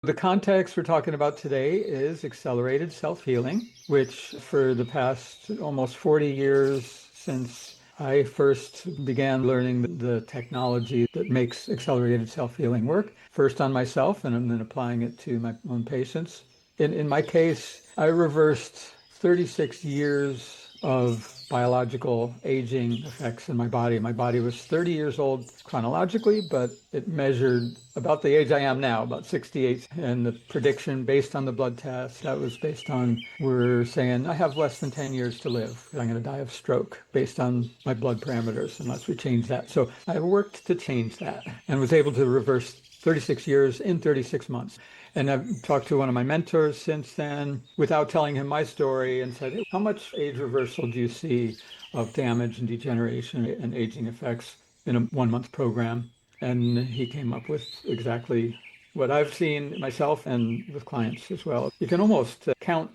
The context we're talking about today is accelerated self-healing, which for the past almost 40 years since I first began learning the technology that makes accelerated self-healing work, first on myself and then applying it to my own patients. In my case, I reversed 36 years of biological aging effects in my body. My body was 30 years old chronologically, but it measured about the age I am now, about 68. And the prediction based on the blood test, that was based on, we're saying I have less than 10 years to live. I'm going to die of stroke based on my blood parameters unless we change that. So I worked to change that and was able to reverse 36 years in 36 months. And I've talked to one of my mentors since then without telling him my story and said, hey, how much age reversal do you see of damage and degeneration and aging effects in a 1-month program? And he came up with exactly what I've seen myself and with clients as well. You can almost count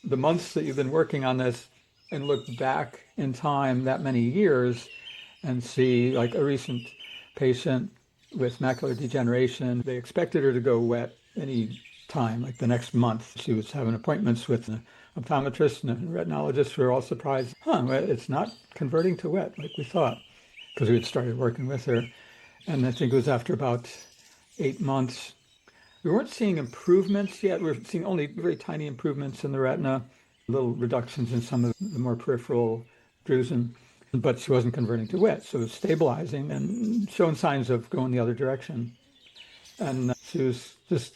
the months that you've been working on this and look back in time that many years and see, like a recent patient with macular degeneration, they expected her to go wet any time, like the next month. She was having appointments with an optometrist and a retinologist. We were all surprised. It's not converting to wet like we thought, because we had started working with her. And I think it was after about 8 months. We weren't seeing improvements yet. We were seeing only very tiny improvements in the retina, little reductions in some of the more peripheral drusen, but she wasn't converting to wet. So it was stabilizing and showing signs of going the other direction. And she was just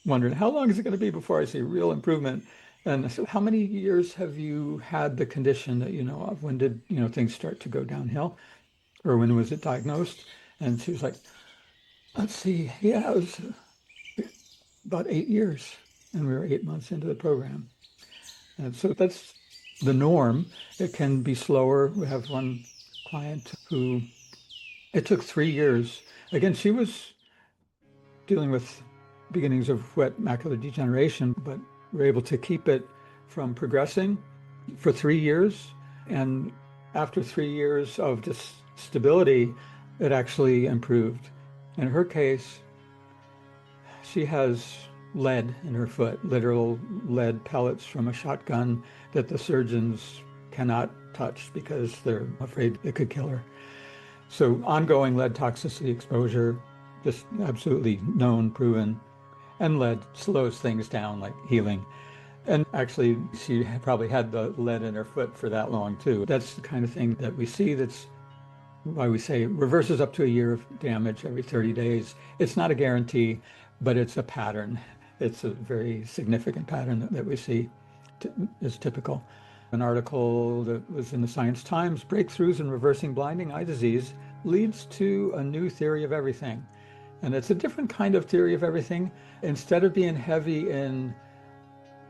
wondering, how long is it going to be before I see real improvement? And I said, how many years have you had the condition that you know of? When did things start to go downhill? Or when was it diagnosed? And she was like, let's see, yeah, it was about 8 years. And we were 8 months into the program. And so that's the norm. It can be slower. We have one client who, it took 3 years. Again, she was dealing with beginnings of wet macular degeneration, but we're able to keep it from progressing for 3 years. And after 3 years of just stability, it actually improved. In her case, she has lead in her foot, literal lead pellets from a shotgun that the surgeons cannot touch because they're afraid it could kill her. So ongoing lead toxicity exposure, just absolutely known, proven. And lead slows things down, like healing. And actually, she probably had the lead in her foot for that long, too. That's the kind of thing that we see. That's why we say reverses up to a year of damage every 30 days. It's not a guarantee, but it's a pattern. It's a very significant pattern that we see is typical. An article that was in the Science Times, breakthroughs in reversing blinding eye disease leads to a new theory of everything. And it's a different kind of theory of everything. Instead of being heavy in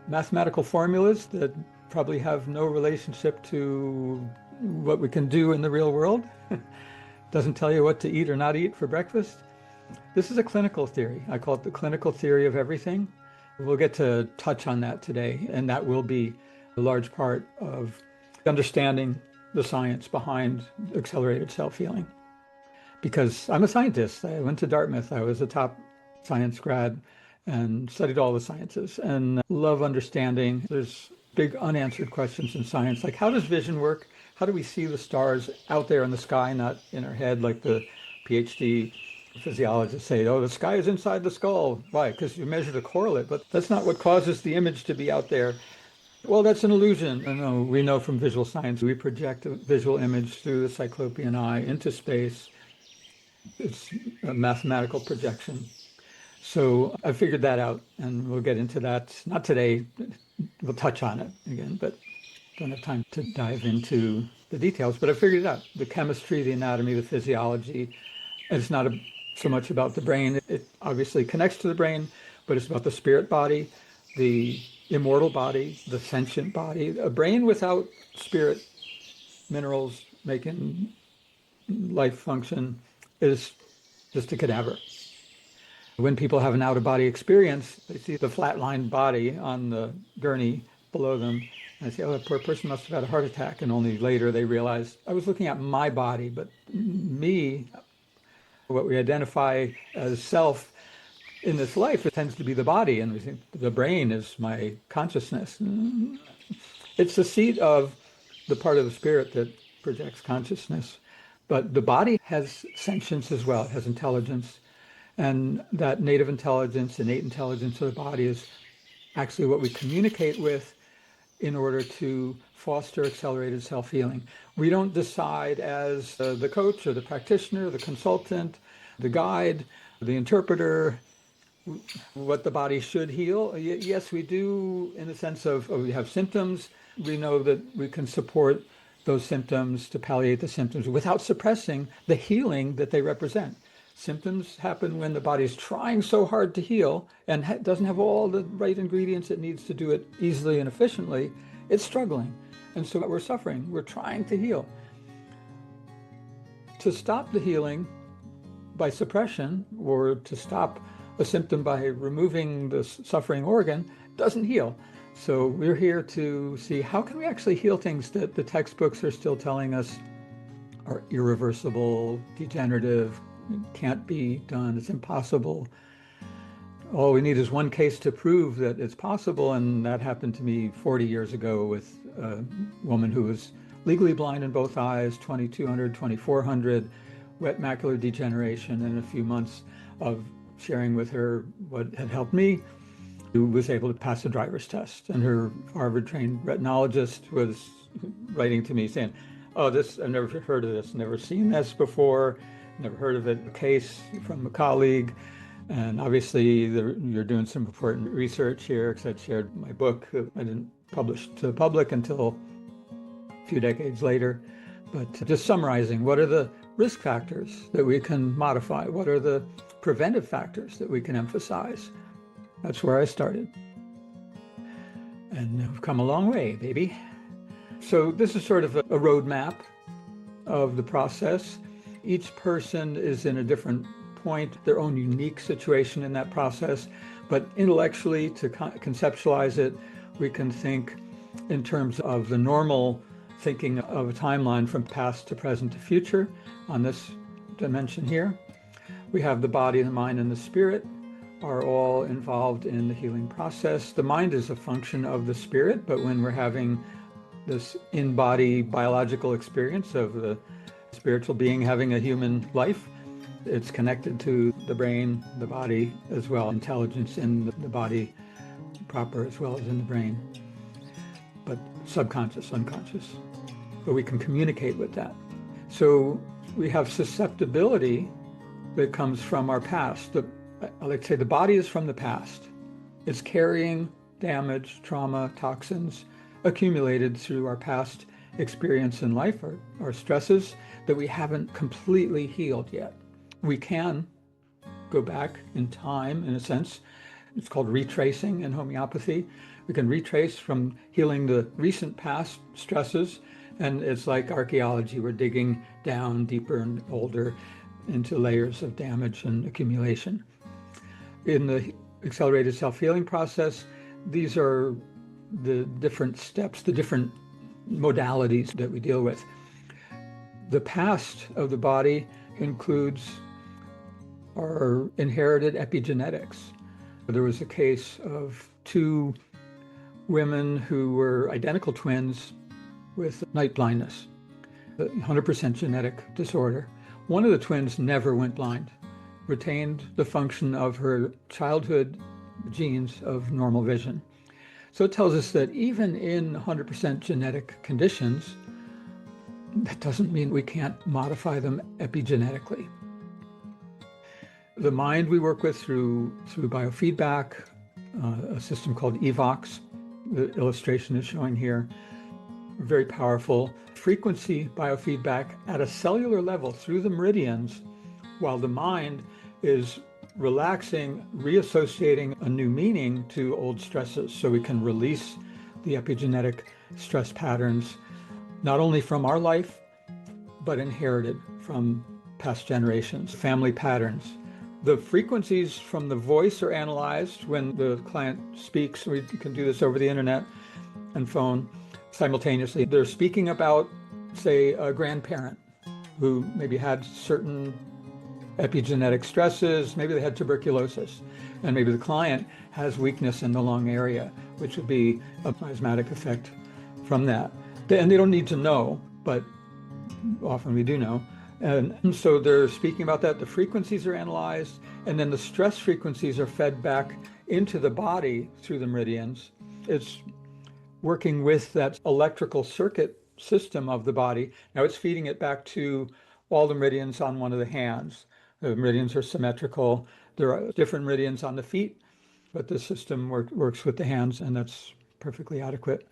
mathematical formulas that probably have no relationship to what we can do in the real world, doesn't tell you what to eat or not eat for breakfast. This is a clinical theory. I call it the clinical theory of everything. We'll get to touch on that today, and that will be a large part of understanding the science behind accelerated self-healing. Because I'm a scientist. I went to Dartmouth. I was a top science grad and studied all the sciences and love understanding. There's big unanswered questions in science, like how does vision work? How do we see the stars out there in the sky, not in our head, like the PhD physiologists say, oh, the sky is inside the skull. Why? Because you measure the correlate, but that's not what causes the image to be out there. Well, that's an illusion. No, we know from visual science, we project a visual image through the cyclopean eye into space. It's a mathematical projection. So I figured that out, and we'll get into that. Not today. We'll touch on it again, but don't have time to dive into the details. But I figured it out. The chemistry, the anatomy, the physiology. And it's not so much about the brain. It obviously connects to the brain, but it's about the spirit body, the immortal body, the sentient body. A brain without spirit, minerals making life function is just a cadaver. When people have an out-of-body experience, they see the flatlined body on the gurney below them, and they say, oh, that poor person must have had a heart attack, and only later they realize, I was looking at my body, but me, what we identify as self, in this life, it tends to be the body, and we think the brain is my consciousness. It's the seat of the part of the spirit that projects consciousness. But the body has sentience as well. It has intelligence. And that native intelligence, innate intelligence of the body is actually what we communicate with in order to foster accelerated self-healing. We don't decide as the coach or the practitioner, the consultant, the guide, the interpreter, what the body should heal. Yes, we do in the sense of we have symptoms. We know that we can support those symptoms to palliate the symptoms without suppressing the healing that they represent. Symptoms happen when the body's trying so hard to heal and doesn't have all the right ingredients it needs to do it easily and efficiently. It's struggling. And so we're suffering. We're trying to heal. To stop the healing by suppression or to stop a symptom by removing the suffering organ doesn't heal. So we're here to see how can we actually heal things that the textbooks are still telling us are irreversible, degenerative, can't be done, it's impossible. All we need is one case to prove that it's possible, and that happened to me 40 years ago with a woman who was legally blind in both eyes, 2200, 2400, wet macular degeneration, and a few months of sharing with her what had helped me, who was able to pass the driver's test. And her Harvard-trained retinologist was writing to me saying, oh, this, I've never heard of this, never seen this before, never heard of it, a case from a colleague. And obviously you're doing some important research here, because I'd shared my book that I didn't publish to the public until a few decades later. But just summarizing, what are the risk factors that we can modify? What are the preventive factors that we can emphasize? That's where I started. And we've come a long way, baby. So this is sort of a roadmap of the process. Each person is in a different point, their own unique situation in that process. But intellectually, to conceptualize it, we can think in terms of the normal thinking of a timeline from past to present to future on this dimension here. We have the body, the mind, and the spirit are all involved in the healing process. The mind is a function of the spirit, but when we're having this in-body biological experience of the spiritual being having a human life, it's connected to the brain, the body as well, intelligence in the body proper as well as in the brain, but subconscious, unconscious. But we can communicate with that. So we have susceptibility that comes from our past. I like to say the body is from the past. It's carrying damage, trauma, toxins accumulated through our past experience in life, our stresses that we haven't completely healed yet. We can go back in time, in a sense. It's called retracing in homeopathy. We can retrace from healing the recent past stresses, and it's like archaeology. We're digging down deeper and older into layers of damage and accumulation. In the accelerated self-healing process, these are the different steps, the different modalities that we deal with. The past of the body includes our inherited epigenetics. There was a case of two women who were identical twins with night blindness, 100% genetic disorder. One of the twins never went blind, retained the function of her childhood genes of normal vision. So it tells us that even in 100% genetic conditions, that doesn't mean we can't modify them epigenetically. The mind we work with through biofeedback, a system called EVOX, the illustration is showing here, very powerful frequency biofeedback at a cellular level through the meridians, while the mind is relaxing, reassociating a new meaning to old stresses, so we can release the epigenetic stress patterns, not only from our life, but inherited from past generations, family patterns. The frequencies from the voice are analyzed when the client speaks. We can do this over the internet and phone simultaneously. They're speaking about, say, a grandparent who maybe had certain epigenetic stresses. Maybe they had tuberculosis, and maybe the client has weakness in the lung area, which would be a miasmatic effect from that. And they don't need to know, but often we do know. And so they're speaking about that. The frequencies are analyzed, and then the stress frequencies are fed back into the body through the meridians. It's working with that electrical circuit system of the body. Now it's feeding it back to all the meridians on one of the hands. The meridians are symmetrical. There are different meridians on the feet, but the system works with the hands, and that's perfectly adequate.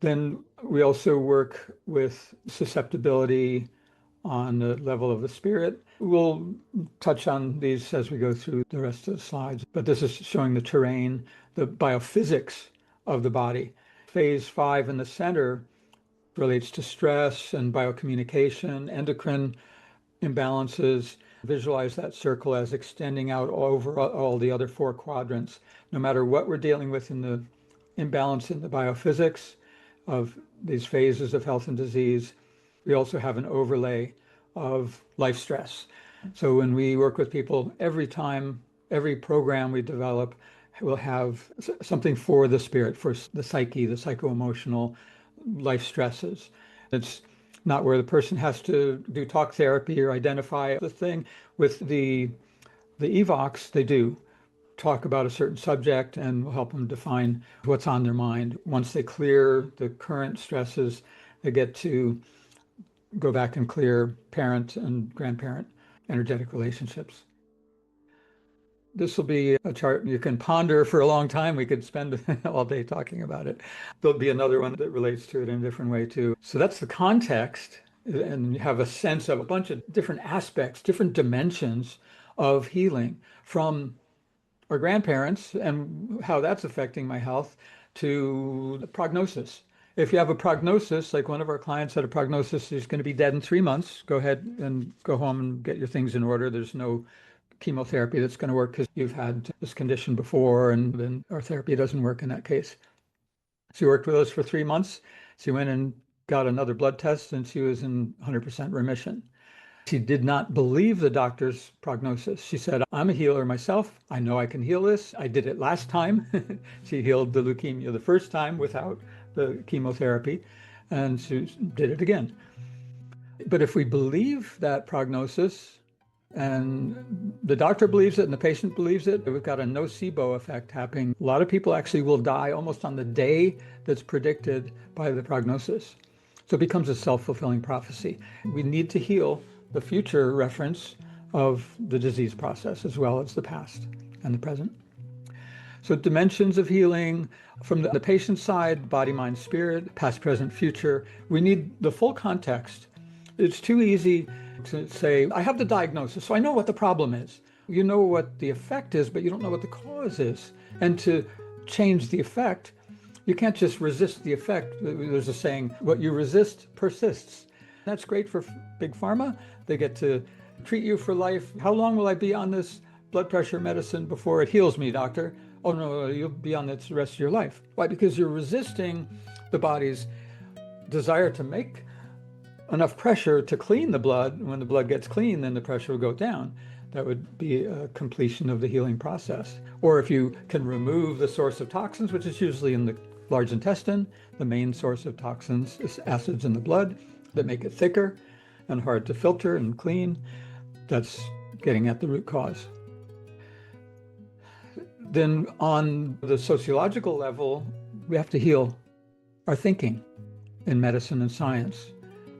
Then we also work with susceptibility on the level of the spirit. We'll touch on these as we go through the rest of the slides, but this is showing the terrain, the biophysics of the body. Phase 5 in the center relates to stress and biocommunication, endocrine imbalances. Visualize that circle as extending out over all the other 4 quadrants. No matter what we're dealing with in the imbalance in the biophysics of these phases of health and disease, we also have an overlay of life stress. So when we work with people, every program we develop will have something for the spirit, for the psyche, the psycho-emotional life stresses. It's not where the person has to do talk therapy or identify the thing. With the evocs, they do talk about a certain subject and will help them define what's on their mind. Once they clear the current stresses, they get to go back and clear parent and grandparent energetic relationships. This will be a chart you can ponder for a long time. We could spend all day talking about it. There'll be another one that relates to it in a different way too. So that's the context, and you have a sense of a bunch of different aspects, different dimensions of healing, from our grandparents and how that's affecting my health to the prognosis. If you have a prognosis, like one of our clients had a prognosis, he's going to be dead in 3 months, go ahead and go home and get your things in order. There's no chemotherapy that's going to work because you've had this condition before, and then our therapy doesn't work in that case. She worked with us for 3 months. She went and got another blood test, and she was in 100% remission. She did not believe the doctor's prognosis. She said, I'm a healer myself. I know I can heal this. I did it last time. She healed the leukemia the first time without the chemotherapy, and she did it again. But if we believe that prognosis, and the doctor believes it and the patient believes it, we've got a nocebo effect happening. A lot of people actually will die almost on the day that's predicted by the prognosis. So it becomes a self-fulfilling prophecy. We need to heal the future reference of the disease process as well as the past and the present. So dimensions of healing from the patient's side, body, mind, spirit, past, present, future. We need the full context. It's too easy to say, I have the diagnosis, so I know what the problem is. You know what the effect is, but you don't know what the cause is. And to change the effect, you can't just resist the effect. There's a saying, what you resist persists. That's great for big pharma. They get to treat you for life. How long will I be on this blood pressure medicine before it heals me, doctor? Oh, no, you'll be on this the rest of your life. Why? Because you're resisting the body's desire to make enough pressure to clean the blood. When the blood gets clean, then the pressure will go down. That would be a completion of the healing process. Or if you can remove the source of toxins, which is usually in the large intestine, the main source of toxins is acids in the blood that make it thicker and hard to filter and clean. That's getting at the root cause. Then on the sociological level, we have to heal our thinking in medicine and science.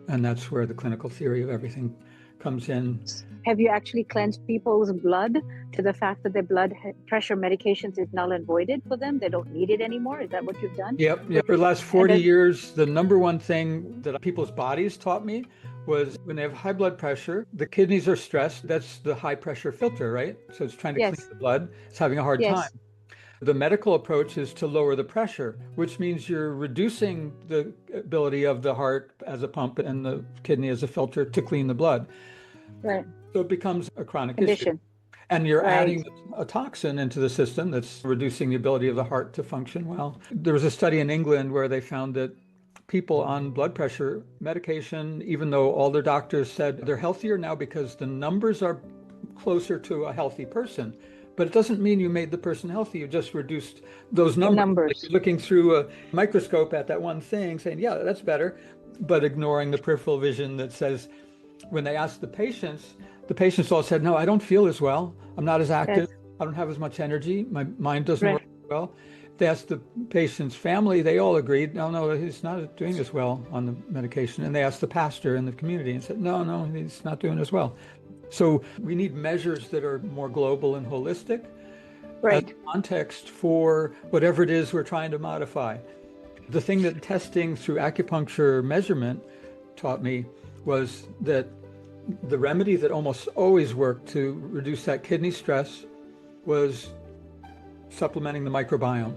And that's where the clinical theory of everything comes in. Have you actually cleansed people's blood to the fact that their blood pressure medications is null and voided for them? They don't need it anymore? Is that what you've done? Yep. For the last 40 years, the number one thing that people's bodies taught me was when they have high blood pressure, the kidneys are stressed. That's the high pressure filter, right? So it's trying to clean the blood. It's having a hard time. The medical approach is to lower the pressure, which means you're reducing the ability of the heart as a pump and the kidney as a filter to clean the blood. Right. So it becomes a chronic condition. issue. And you're adding a toxin into the system that's reducing the ability of the heart to function well. There was a study in England where they found that people on blood pressure medication, even though all their doctors said they're healthier now because the numbers are closer to a healthy person. But it doesn't mean you made the person healthy. You just reduced those numbers. Like you're looking through a microscope at that one thing, saying, yeah, that's better, but ignoring the peripheral vision that says, when they asked the patients all said, no, I don't feel as well. I'm not as active. Yes. I don't have as much energy. My mind doesn't work well. They asked the patient's family, they all agreed, no, he's not doing as well on the medication. And they asked the pastor in the community and said, no, he's not doing as well. So we need measures that are more global and holistic, as context for whatever it is we're trying to modify. The thing that testing through acupuncture measurement taught me was that the remedy that almost always worked to reduce that kidney stress was supplementing the microbiome.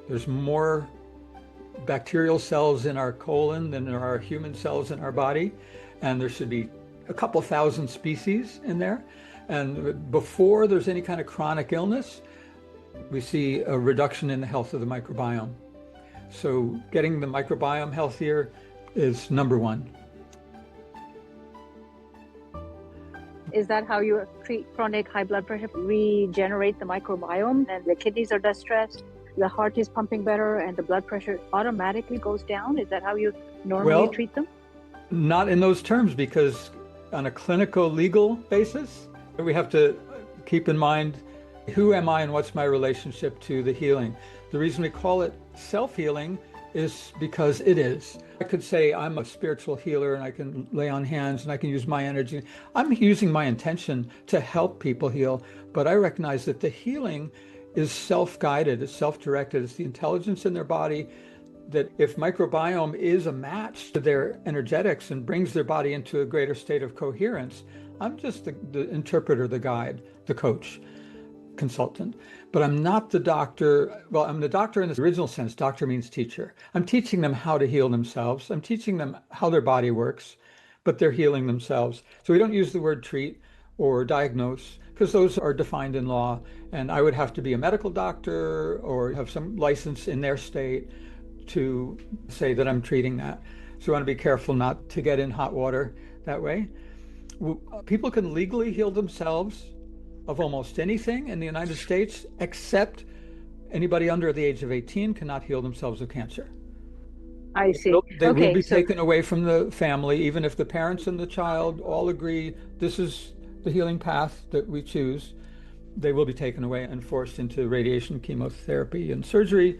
There's more bacterial cells in our colon than there are human cells in our body, and there should be a couple thousand species in there. And before there's any kind of chronic illness, we see a reduction in the health of the microbiome. So getting the microbiome healthier is number one. Is that how you treat chronic high blood pressure? Regenerate the microbiome and the kidneys are less stressed, the heart is pumping better, and the blood pressure automatically goes down? Is that how you normally treat them? Not in those terms, because on a clinical legal basis, we have to keep in mind, who am I and what's my relationship to the healing? The reason we call it self-healing is because it is. I could say I'm a spiritual healer and I can lay on hands and I can use my energy. I'm using my intention to help people heal, but I recognize that the healing is self-guided, it's self-directed, it's the intelligence in their body, that if microbiome is a match to their energetics and brings their body into a greater state of coherence, I'm just the interpreter, the guide, the coach, consultant. But I'm not the doctor. Well, I'm the doctor in the original sense. Doctor means teacher. I'm teaching them how to heal themselves. I'm teaching them how their body works, but they're healing themselves. So we don't use the word treat or diagnose, because those are defined in law. And I would have to be a medical doctor or have some license in their state to say that I'm treating that. So we want to be careful not to get in hot water that way. People can legally heal themselves of almost anything in the United States, except anybody under the age of 18 cannot heal themselves of cancer. I see. They will be taken away from the family, even if the parents and the child all agree this is the healing path that we choose. They will be taken away and forced into radiation, chemotherapy, and surgery.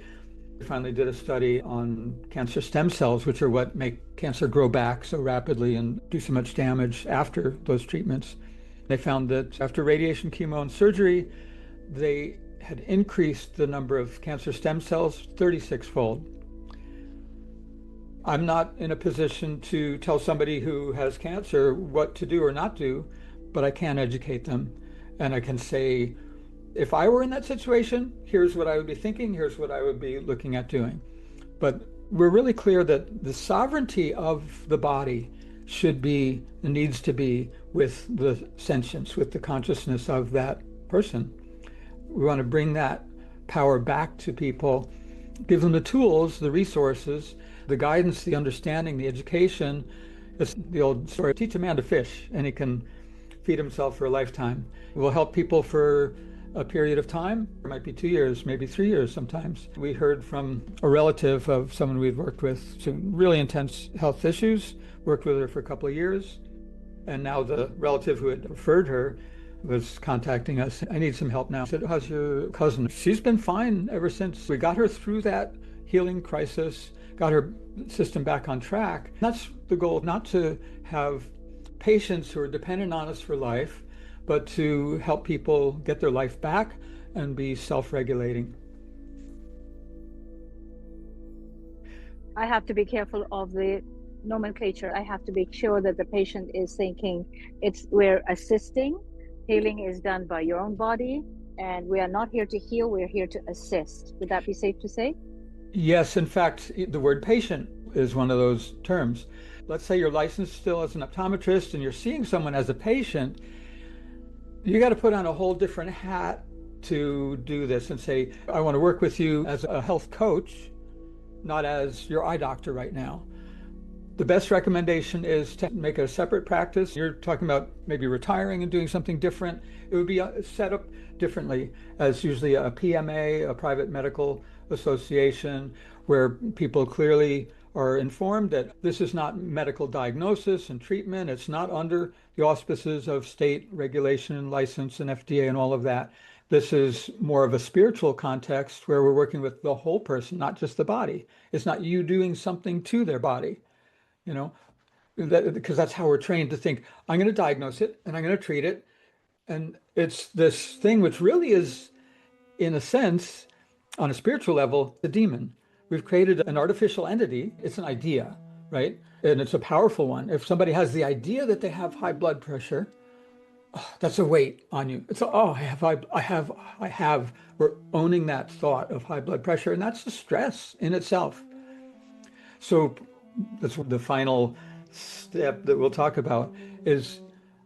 We finally did a study on cancer stem cells, which are what make cancer grow back so rapidly and do so much damage after those treatments. They found that after radiation, chemo, and surgery, they had increased the number of cancer stem cells 36-fold. I'm not in a position to tell somebody who has cancer what to do or not do, but I can educate them. And I can say, if I were in that situation, here's what I would be thinking, here's what I would be looking at doing. But we're really clear that the sovereignty of the body should be, needs to be with the sentience, with the consciousness of that person. We want to bring that power back to people, give them the tools, the resources, the guidance, the understanding, the education. It's the old story, teach a man to fish and he can feed himself for a lifetime. It will help people for a period of time. It might be 2 years, maybe 3 years sometimes. We heard from a relative of someone we'd worked with, some really intense health issues, worked with her for a couple of years. And now the relative who had referred her was contacting us. I need some help now. I said, how's your cousin? She's been fine ever since. We got her through that healing crisis, got her system back on track. That's the goal, not to have patients who are dependent on us for life, but to help people get their life back and be self-regulating. I have to be careful of the nomenclature. I have to make sure that the patient is thinking we're assisting. Healing is done by your own body, and we are not here to heal, we're here to assist. Would that be safe to say? Yes, in fact, the word patient is one of those terms. Let's say you're licensed still as an optometrist and you're seeing someone as a patient. You got to put on a whole different hat to do this and say, I want to work with you as a health coach, not as your eye doctor right now. The best recommendation is to make a separate practice. You're talking about maybe retiring and doing something different. It would be set up differently as usually a PMA, a private medical association, where people clearly are informed that this is not medical diagnosis and treatment. It's not under the auspices of state regulation and license and FDA and all of that. This is more of a spiritual context where we're working with the whole person, not just the body. It's not you doing something to their body, because that's how we're trained to think. I'm going to diagnose it and I'm going to treat it. And it's this thing which really is, in a sense, on a spiritual level, the demon. We've created an artificial entity. It's an idea, right? And it's a powerful one. If somebody has the idea that they have high blood pressure, that's a weight on you. It's I have. We're owning that thought of high blood pressure, and that's the stress in itself. So that's the final step that we'll talk about is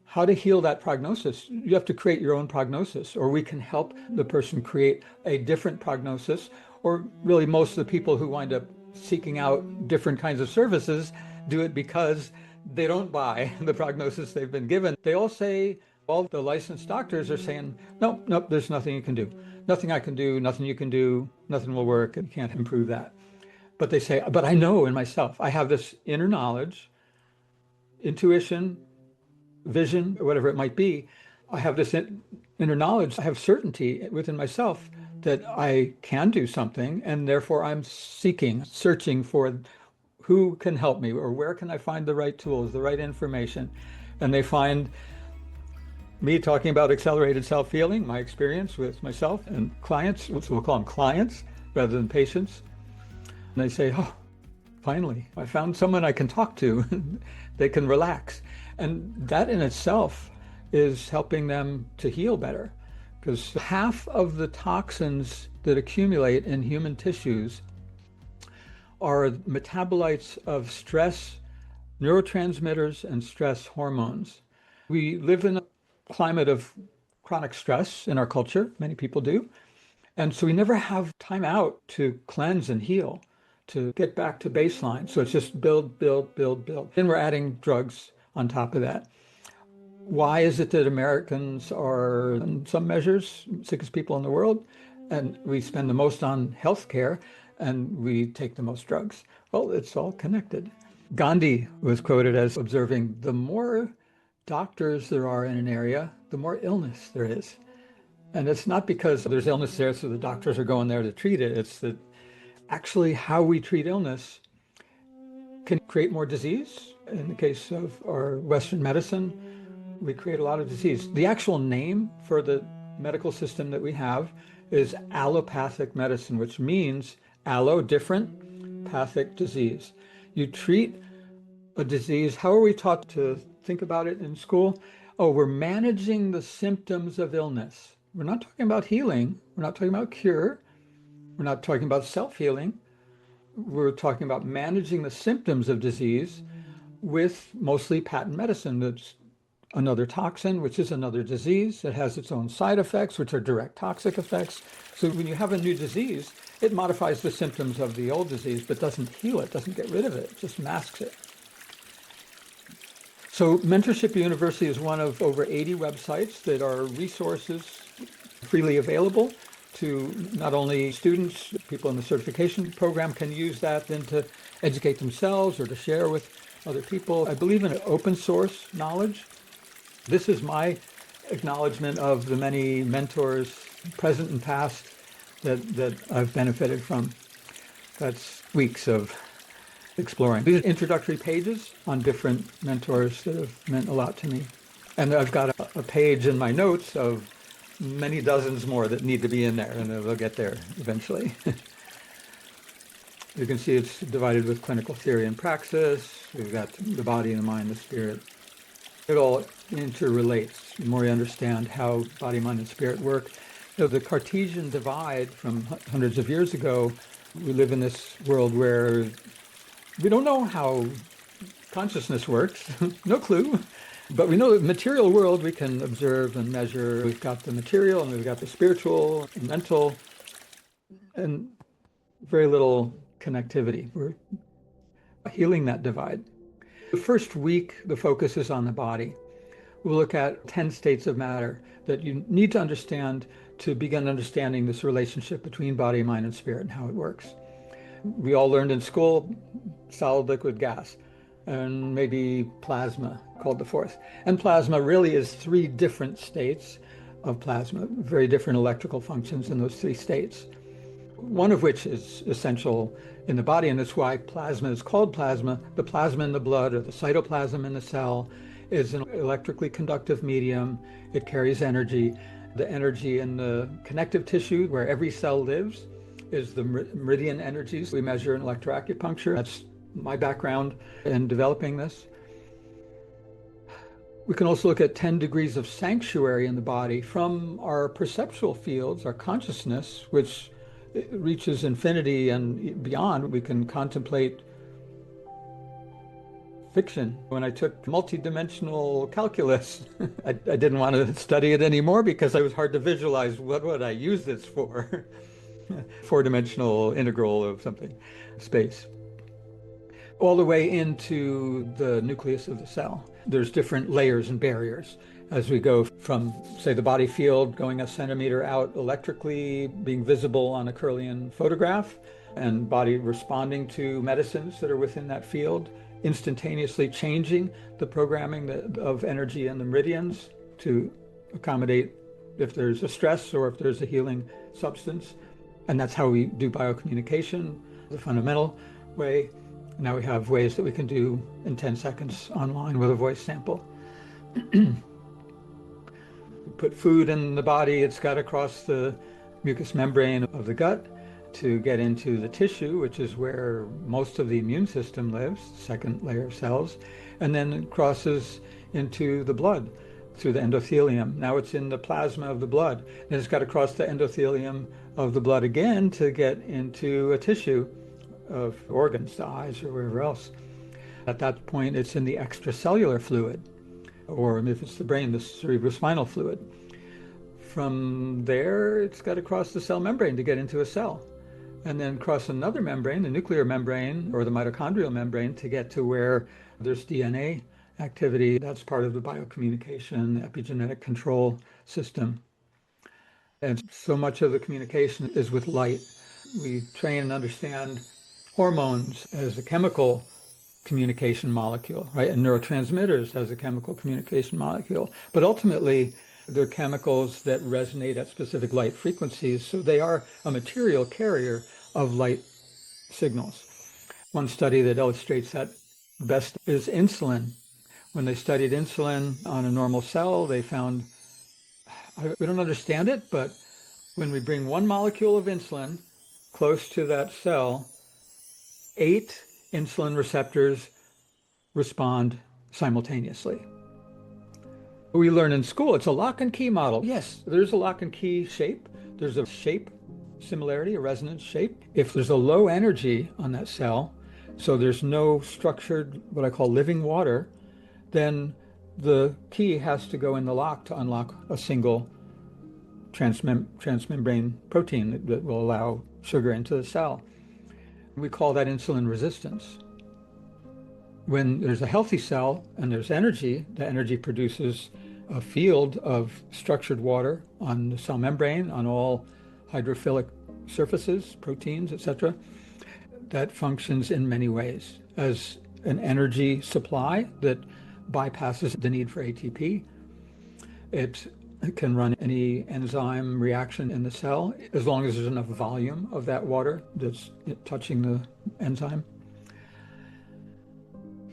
how to heal that prognosis. You have to create your own prognosis, or we can help the person create a different prognosis. Or really, most of the people who wind up seeking out different kinds of services do it because they don't buy the prognosis they've been given. They all say, all the licensed doctors are saying, nope, there's nothing you can do. Nothing I can do, nothing you can do, nothing will work, and you can't improve that. But they say, but I know in myself, I have this inner knowledge, intuition, vision, or whatever it might be. I have this inner knowledge. I have certainty within myself that I can do something, and therefore I'm searching for who can help me, or where can I find the right tools, the right information. And they find me talking about accelerated self-healing, my experience with myself and clients, so we'll call them clients rather than patients. And they say, oh, finally, I found someone I can talk to. They can relax. And that in itself is helping them to heal better, because half of the toxins that accumulate in human tissues are metabolites of stress, neurotransmitters, and stress hormones. We live in a climate of chronic stress in our culture. Many people do. And so we never have time out to cleanse and heal, to get back to baseline. So it's just build. Then we're adding drugs on top of that. Why is it that Americans are, in some measures, sickest people in the world, and we spend the most on healthcare, and we take the most drugs? Well, it's all connected. Gandhi was quoted as observing, the more doctors there are in an area, the more illness there is. And it's not because there's illness there, so the doctors are going there to treat it. It's that actually how we treat illness can create more disease. In the case of our Western medicine, we create a lot of disease. The actual name for the medical system that we have is allopathic medicine, which means allo, different, pathic, disease. You treat a disease. How are we taught to think about it in school? Oh, we're managing the symptoms of illness. We're not talking about healing. We're not talking about cure. We're not talking about self-healing. We're talking about managing the symptoms of disease with mostly patent medicine. That's another toxin, which is another disease. It has its own side effects, which are direct toxic effects. So when you have a new disease, it modifies the symptoms of the old disease, but doesn't heal it, doesn't get rid of it, just masks it. So Mentorship University is one of over 80 websites that are resources freely available to not only students, people in the certification program can use that then to educate themselves or to share with other people. I believe in open source knowledge. This is my acknowledgement of the many mentors, present and past, that I've benefited from. That's weeks of exploring. These are introductory pages on different mentors that have meant a lot to me. And I've got a page in my notes of many dozens more that need to be in there, and they'll get there eventually. You can see it's divided with clinical theory and praxis. We've got the body, the mind, the spirit. It all interrelates. The more you understand how body, mind, and spirit work. The Cartesian divide from hundreds of years ago, we live in this world where we don't know how consciousness works, no clue. But we know the material world we can observe and measure. We've got the material and we've got the spiritual and mental, and very little connectivity. We're healing that divide. The first week, the focus is on the body. We'll look at 10 states of matter that you need to understand to begin understanding this relationship between body, mind, and spirit and how it works. We all learned in school solid, liquid, gas, and maybe plasma called the fourth. And plasma really is 3 different states of plasma, very different electrical functions in those 3 states, one of which is essential in the body, and that's why plasma is called plasma. The plasma in the blood, or the cytoplasm in the cell, is an electrically conductive medium. It carries energy. The energy in the connective tissue, where every cell lives, is the meridian energies we measure in electroacupuncture. That's my background in developing this. We can also look at 10 degrees of sanctuary in the body from our perceptual fields, our consciousness, which reaches infinity and beyond. We can contemplate fiction. When I took multidimensional calculus, I didn't want to study it anymore because it was hard to visualize what would I use this for. 4-dimensional integral of something, space. All the way into the nucleus of the cell. There's different layers and barriers as we go from, say, the body field going a centimeter out electrically, being visible on a Kirlian photograph, and body responding to medicines that are within that field, instantaneously changing the programming of energy in the meridians to accommodate if there's a stress or if there's a healing substance. And that's how we do biocommunication, the fundamental way. Now we have ways that we can do in 10 seconds online with a voice sample. Put food in the body, it's got to cross the mucous membrane of the gut to get into the tissue, which is where most of the immune system lives, second layer of cells, and then it crosses into the blood through the endothelium. Now it's in the plasma of the blood. Then it's got to cross the endothelium of the blood again to get into a tissue of organs, the eyes or wherever else. At that point, it's in the extracellular fluid, or if it's the brain, the cerebrospinal fluid. From there, it's got to cross the cell membrane to get into a cell, and then cross another membrane, the nuclear membrane or the mitochondrial membrane, to get to where there's DNA activity. That's part of the biocommunication, epigenetic control system. And so much of the communication is with light. We train and understand hormones as a chemical communication molecule, right? And neurotransmitters as a chemical communication molecule. But ultimately, they're chemicals that resonate at specific light frequencies, so they are a material carrier of light signals. One study that illustrates that best is insulin. When they studied insulin on a normal cell, they found, we don't understand it, but when we bring one molecule of insulin close to that cell, 8 insulin receptors respond simultaneously. We learn in school, it's a lock and key model. Yes, there's a lock and key shape. There's a shape similarity, a resonance shape. If there's a low energy on that cell, so there's no structured, what I call living water, then the key has to go in the lock to unlock a single transmembrane protein that will allow sugar into the cell. We call that insulin resistance. When there's a healthy cell and there's energy, the energy produces a field of structured water on the cell membrane, on all hydrophilic surfaces, proteins, etc. That functions in many ways as an energy supply that bypasses the need for ATP. It can run any enzyme reaction in the cell as long as there's enough volume of that water that's touching the enzyme.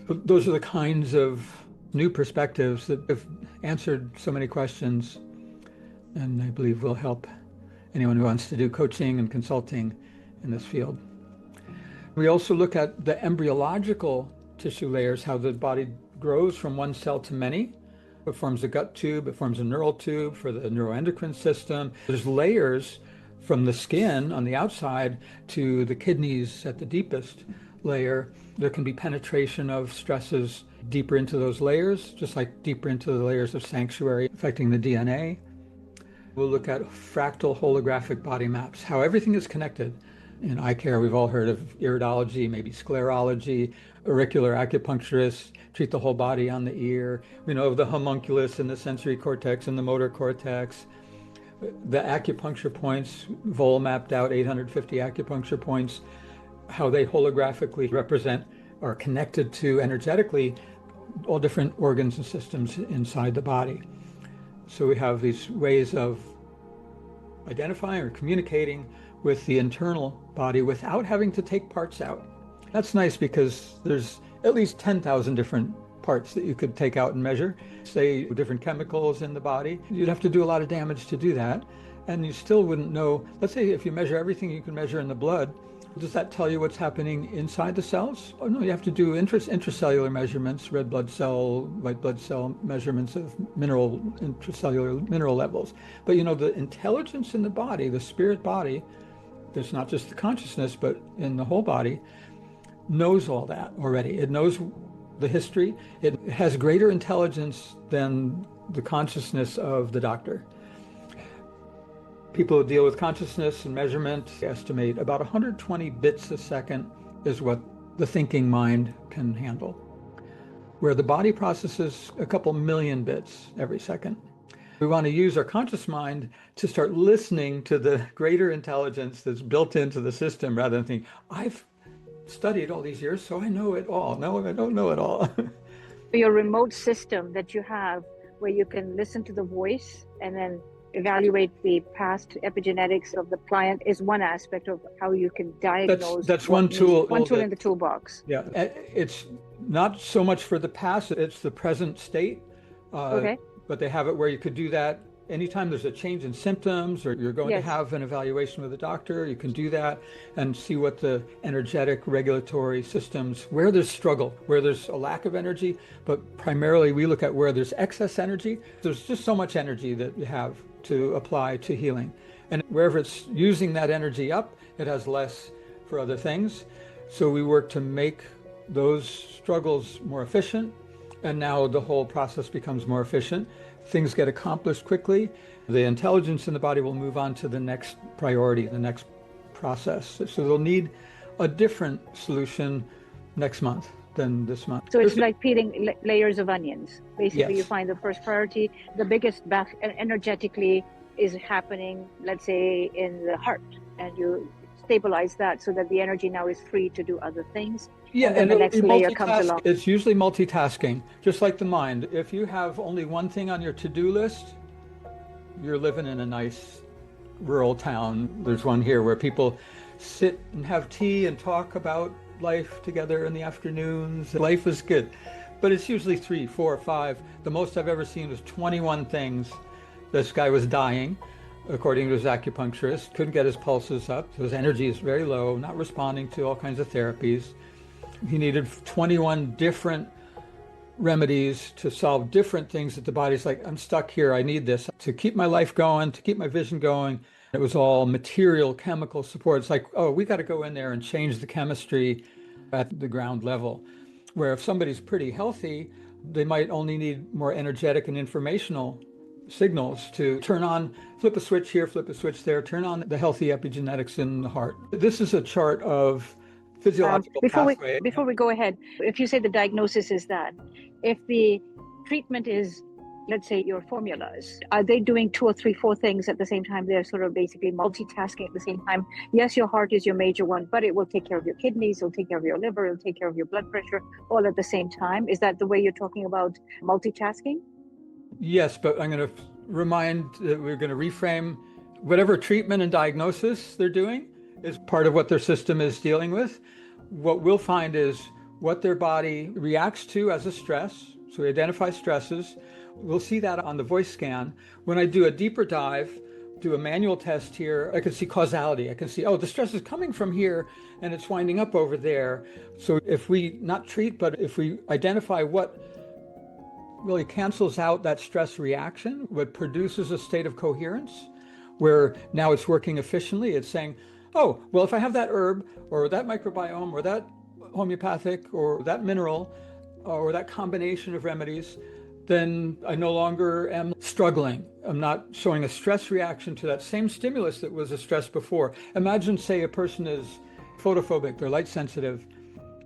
Those are the kinds of new perspectives that have answered so many questions, and I believe will help anyone who wants to do coaching and consulting in this field. We also look at the embryological tissue layers, how the body grows from one cell to many. It forms a gut tube, it forms a neural tube for the neuroendocrine system. There's layers from the skin on the outside to the kidneys at the deepest layer. There can be penetration of stresses deeper into those layers, just like deeper into the layers of sanctuary affecting the DNA. We'll look at fractal holographic body maps, how everything is connected. In eye care, we've all heard of iridology, maybe sclerology, auricular acupuncturists treat the whole body on the ear. We know of the homunculus and the sensory cortex and the motor cortex. The acupuncture points, Vol mapped out 850 acupuncture points, how they holographically represent or connected to energetically all different organs and systems inside the body. So we have these ways of identifying or communicating with the internal body without having to take parts out. That's nice because there's at least 10,000 different parts that you could take out and measure, say different chemicals in the body. You'd have to do a lot of damage to do that. And you still wouldn't know, let's say if you measure everything you can measure in the blood, does that tell you what's happening inside the cells? Oh no, you have to do intracellular measurements, red blood cell, white blood cell measurements of intracellular mineral levels. But the intelligence in the body, the spirit body, there's not just the consciousness, but in the whole body, knows all that already. It knows the history. It has greater intelligence than the consciousness of the doctor. People who deal with consciousness and measurement estimate about 120 bits a second is what the thinking mind can handle, where the body processes a couple million bits every second. We want to use our conscious mind to start listening to the greater intelligence that's built into the system rather than think, I've studied all these years, so I know it all. No, I don't know it all. Your remote system that you have where you can listen to the voice and then evaluate the past epigenetics of the client is one aspect of how you can diagnose. That's one tool. One tool in the toolbox. Yeah, it's not so much for the past, it's the present state. Okay. But they have it where you could do that anytime there's a change in symptoms or you're going to have an evaluation with a doctor, you can do that and see what the energetic regulatory systems, where there's struggle, where there's a lack of energy, but primarily we look at where there's excess energy. There's just so much energy that you have to apply to healing. And wherever it's using that energy up, it has less for other things. So we work to make those struggles more efficient. And now the whole process becomes more efficient. Things get accomplished quickly. The intelligence in the body will move on to the next priority, the next process. So they'll need a different solution next month than this month. So it's like peeling layers of onions. Basically, Yes. You find the first priority, the biggest back energetically is happening, let's say, in the heart, and you stabilize that so that the energy now is free to do other things. Yeah, and the next layer comes along. It's usually multitasking, just like the mind. If you have only one thing on your to-do list, you're living in a nice rural town. There's one here where people sit and have tea and talk about life together in the afternoons. Life is good. But it's usually 3, 4, 5. The most I've ever seen was 21 things. This guy was dying, according to his acupuncturist, couldn't get his pulses up. So his energy is very low, not responding to all kinds of therapies. He needed 21 different remedies to solve different things that the body's like, I'm stuck here, I need this to keep my life going, to keep my vision going. It was all material, chemical support. It's like, oh, we got to go in there and change the chemistry at the ground level. Where if somebody's pretty healthy, they might only need more energetic and informational signals to turn on, flip a switch here, flip a switch there, turn on the healthy epigenetics in the heart. This is a chart of physiological pathway. Before we go ahead, if you say the diagnosis is that, if the treatment is, let's say, your formulas, are they doing 2 or 3, 4 things at the same time? They're sort of basically multitasking at the same time. Yes, your heart is your major one, but it will take care of your kidneys, it'll take care of your liver, it'll take care of your blood pressure, all at the same time. Is that the way you're talking about multitasking? Yes, but I'm going to remind that we're going to reframe whatever treatment and diagnosis they're doing is part of what their system is dealing with. What we'll find is what their body reacts to as a stress. So we identify stresses. We'll see that on the voice scan. When I do a deeper dive, do a manual test here, I can see causality. I can see, oh, the stress is coming from here and it's winding up over there. So if we not treat, but if we identify what really cancels out that stress reaction, what produces a state of coherence, where now it's working efficiently, it's saying, oh, well, if I have that herb or that microbiome or that homeopathic or that mineral or that combination of remedies, then I no longer am struggling I'm not showing a stress reaction to that same stimulus that was a stress before. Imagine, say, a person is photophobic, they're light sensitive,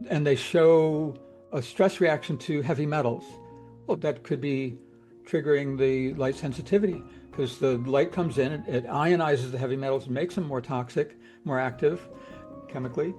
and they show a stress reaction to heavy metals. Well, that could be triggering the light sensitivity because the light comes in, it ionizes the heavy metals, makes them more toxic, more active chemically.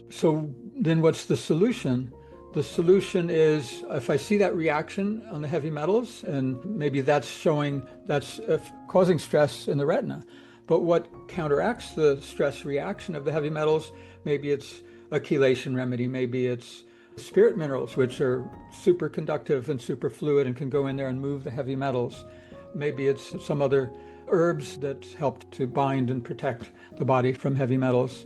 So then what's the solution? The solution is if I see that reaction on the heavy metals, and maybe that's causing stress in the retina. But what counteracts the stress reaction of the heavy metals? Maybe it's a chelation remedy, maybe it's spirit minerals, which are super conductive and super fluid and can go in there and move the heavy metals. Maybe it's some other herbs that help to bind and protect the body from heavy metals.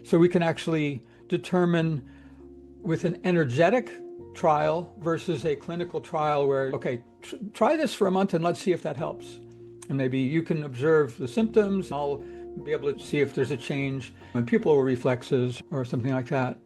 So we can actually determine with an energetic trial versus a clinical trial where, okay, try this for a month and let's see if that helps. And maybe you can observe the symptoms. I'll be able to see if there's a change in pupil reflexes or something like that.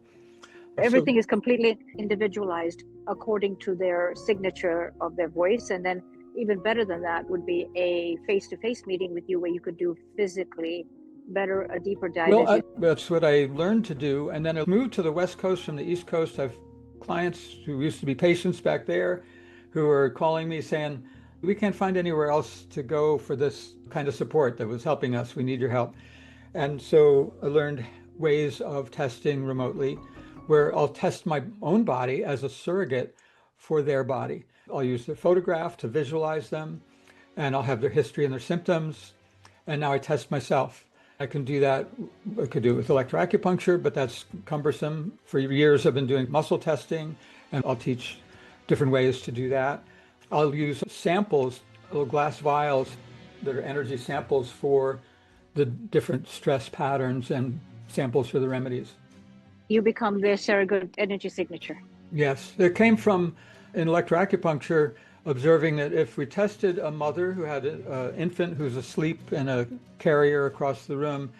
Everything is completely individualized according to their signature of their voice. And then even better than that would be a face-to-face meeting with you where you could do physically better, a deeper dive. Well, that's what I learned to do. And then I moved to the West Coast from the East Coast. I have clients who used to be patients back there who are calling me saying, we can't find anywhere else to go for this kind of support that was helping us. We need your help. And so I learned ways of testing remotely where I'll test my own body as a surrogate for their body. I'll use their photograph to visualize them, and I'll have their history and their symptoms. And now I test myself. I can do that. I could do it with electroacupuncture, but that's cumbersome. For years, I've been doing muscle testing, and I'll teach different ways to do that. I'll use samples, little glass vials that are energy samples for the different stress patterns and samples for the remedies. You become their surrogate energy signature. Yes, it came from in electroacupuncture, observing that if we tested a mother who had an infant who's asleep and a carrier across the room,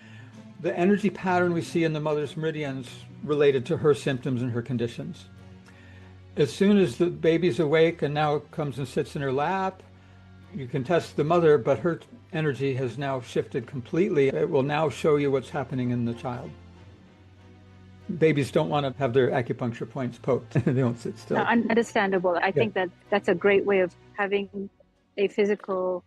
the energy pattern we see in the mother's meridians related to her symptoms and her conditions. As soon as the baby's awake and now comes and sits in her lap, you can test the mother, but her energy has now shifted completely. It will now show you what's happening in the child. Babies don't want to have their acupuncture points poked. They don't sit still. No, understandable. I think that's a great way of having a physical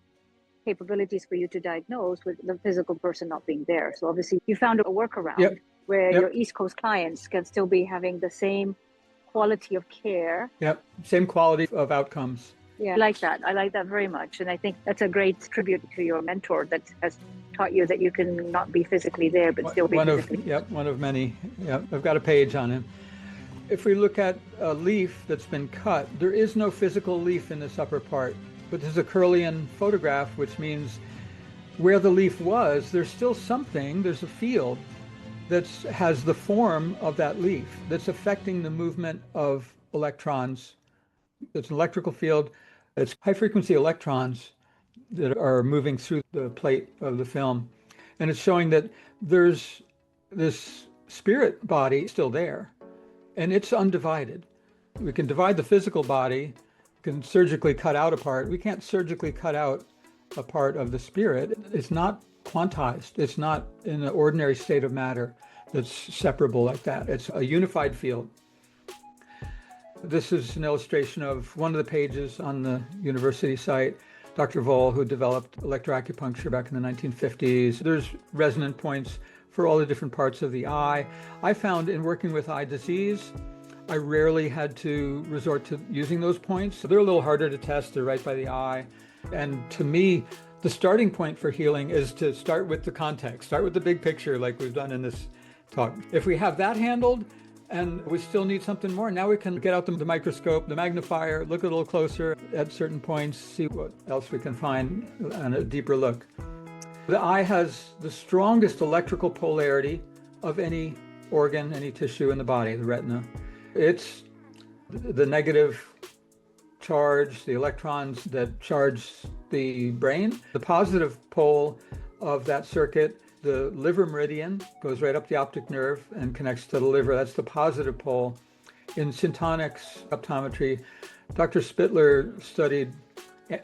capabilities for you to diagnose with the physical person not being there. So obviously you found a workaround where your East Coast clients can still be having the same quality of care. Yep, same quality of outcomes. Yeah, I like that. I like that very much. And I think that's a great tribute to your mentor that has taught you that you can not be physically there, but still be physically. One of many. Yep, I've got a page on him. If we look at a leaf that's been cut, there is no physical leaf in this upper part, but there's a Curlian photograph, which means where the leaf was, there's still something, there's a field that has the form of that leaf that's affecting the movement of electrons. It's an electrical field. It's high-frequency electrons that are moving through the plate of the film. And it's showing that there's this spirit body still there, and it's undivided. We can divide the physical body, can surgically cut out a part. We can't surgically cut out a part of the spirit. It's not quantized. It's not in an ordinary state of matter that's separable like that. It's a unified field. This is an illustration of one of the pages on the university site. Dr. Voll, who developed electroacupuncture back in the 1950s. There's resonant points for all the different parts of the eye. I found in working with eye disease, I rarely had to resort to using those points. So they're a little harder to test. They're right by the eye. And to me, the starting point for healing is to start with the context, start with the big picture like we've done in this talk. If we have that handled, and we still need something more, now we can get out the microscope, the magnifier, look a little closer at certain points, see what else we can find on a deeper look. The eye has the strongest electrical polarity of any organ, any tissue in the body, the retina. It's the negative charge, the electrons that charge the brain. The positive pole of that circuit, the liver meridian, goes right up the optic nerve and connects to the liver. That's the positive pole. In syntonics optometry, Dr. Spittler studied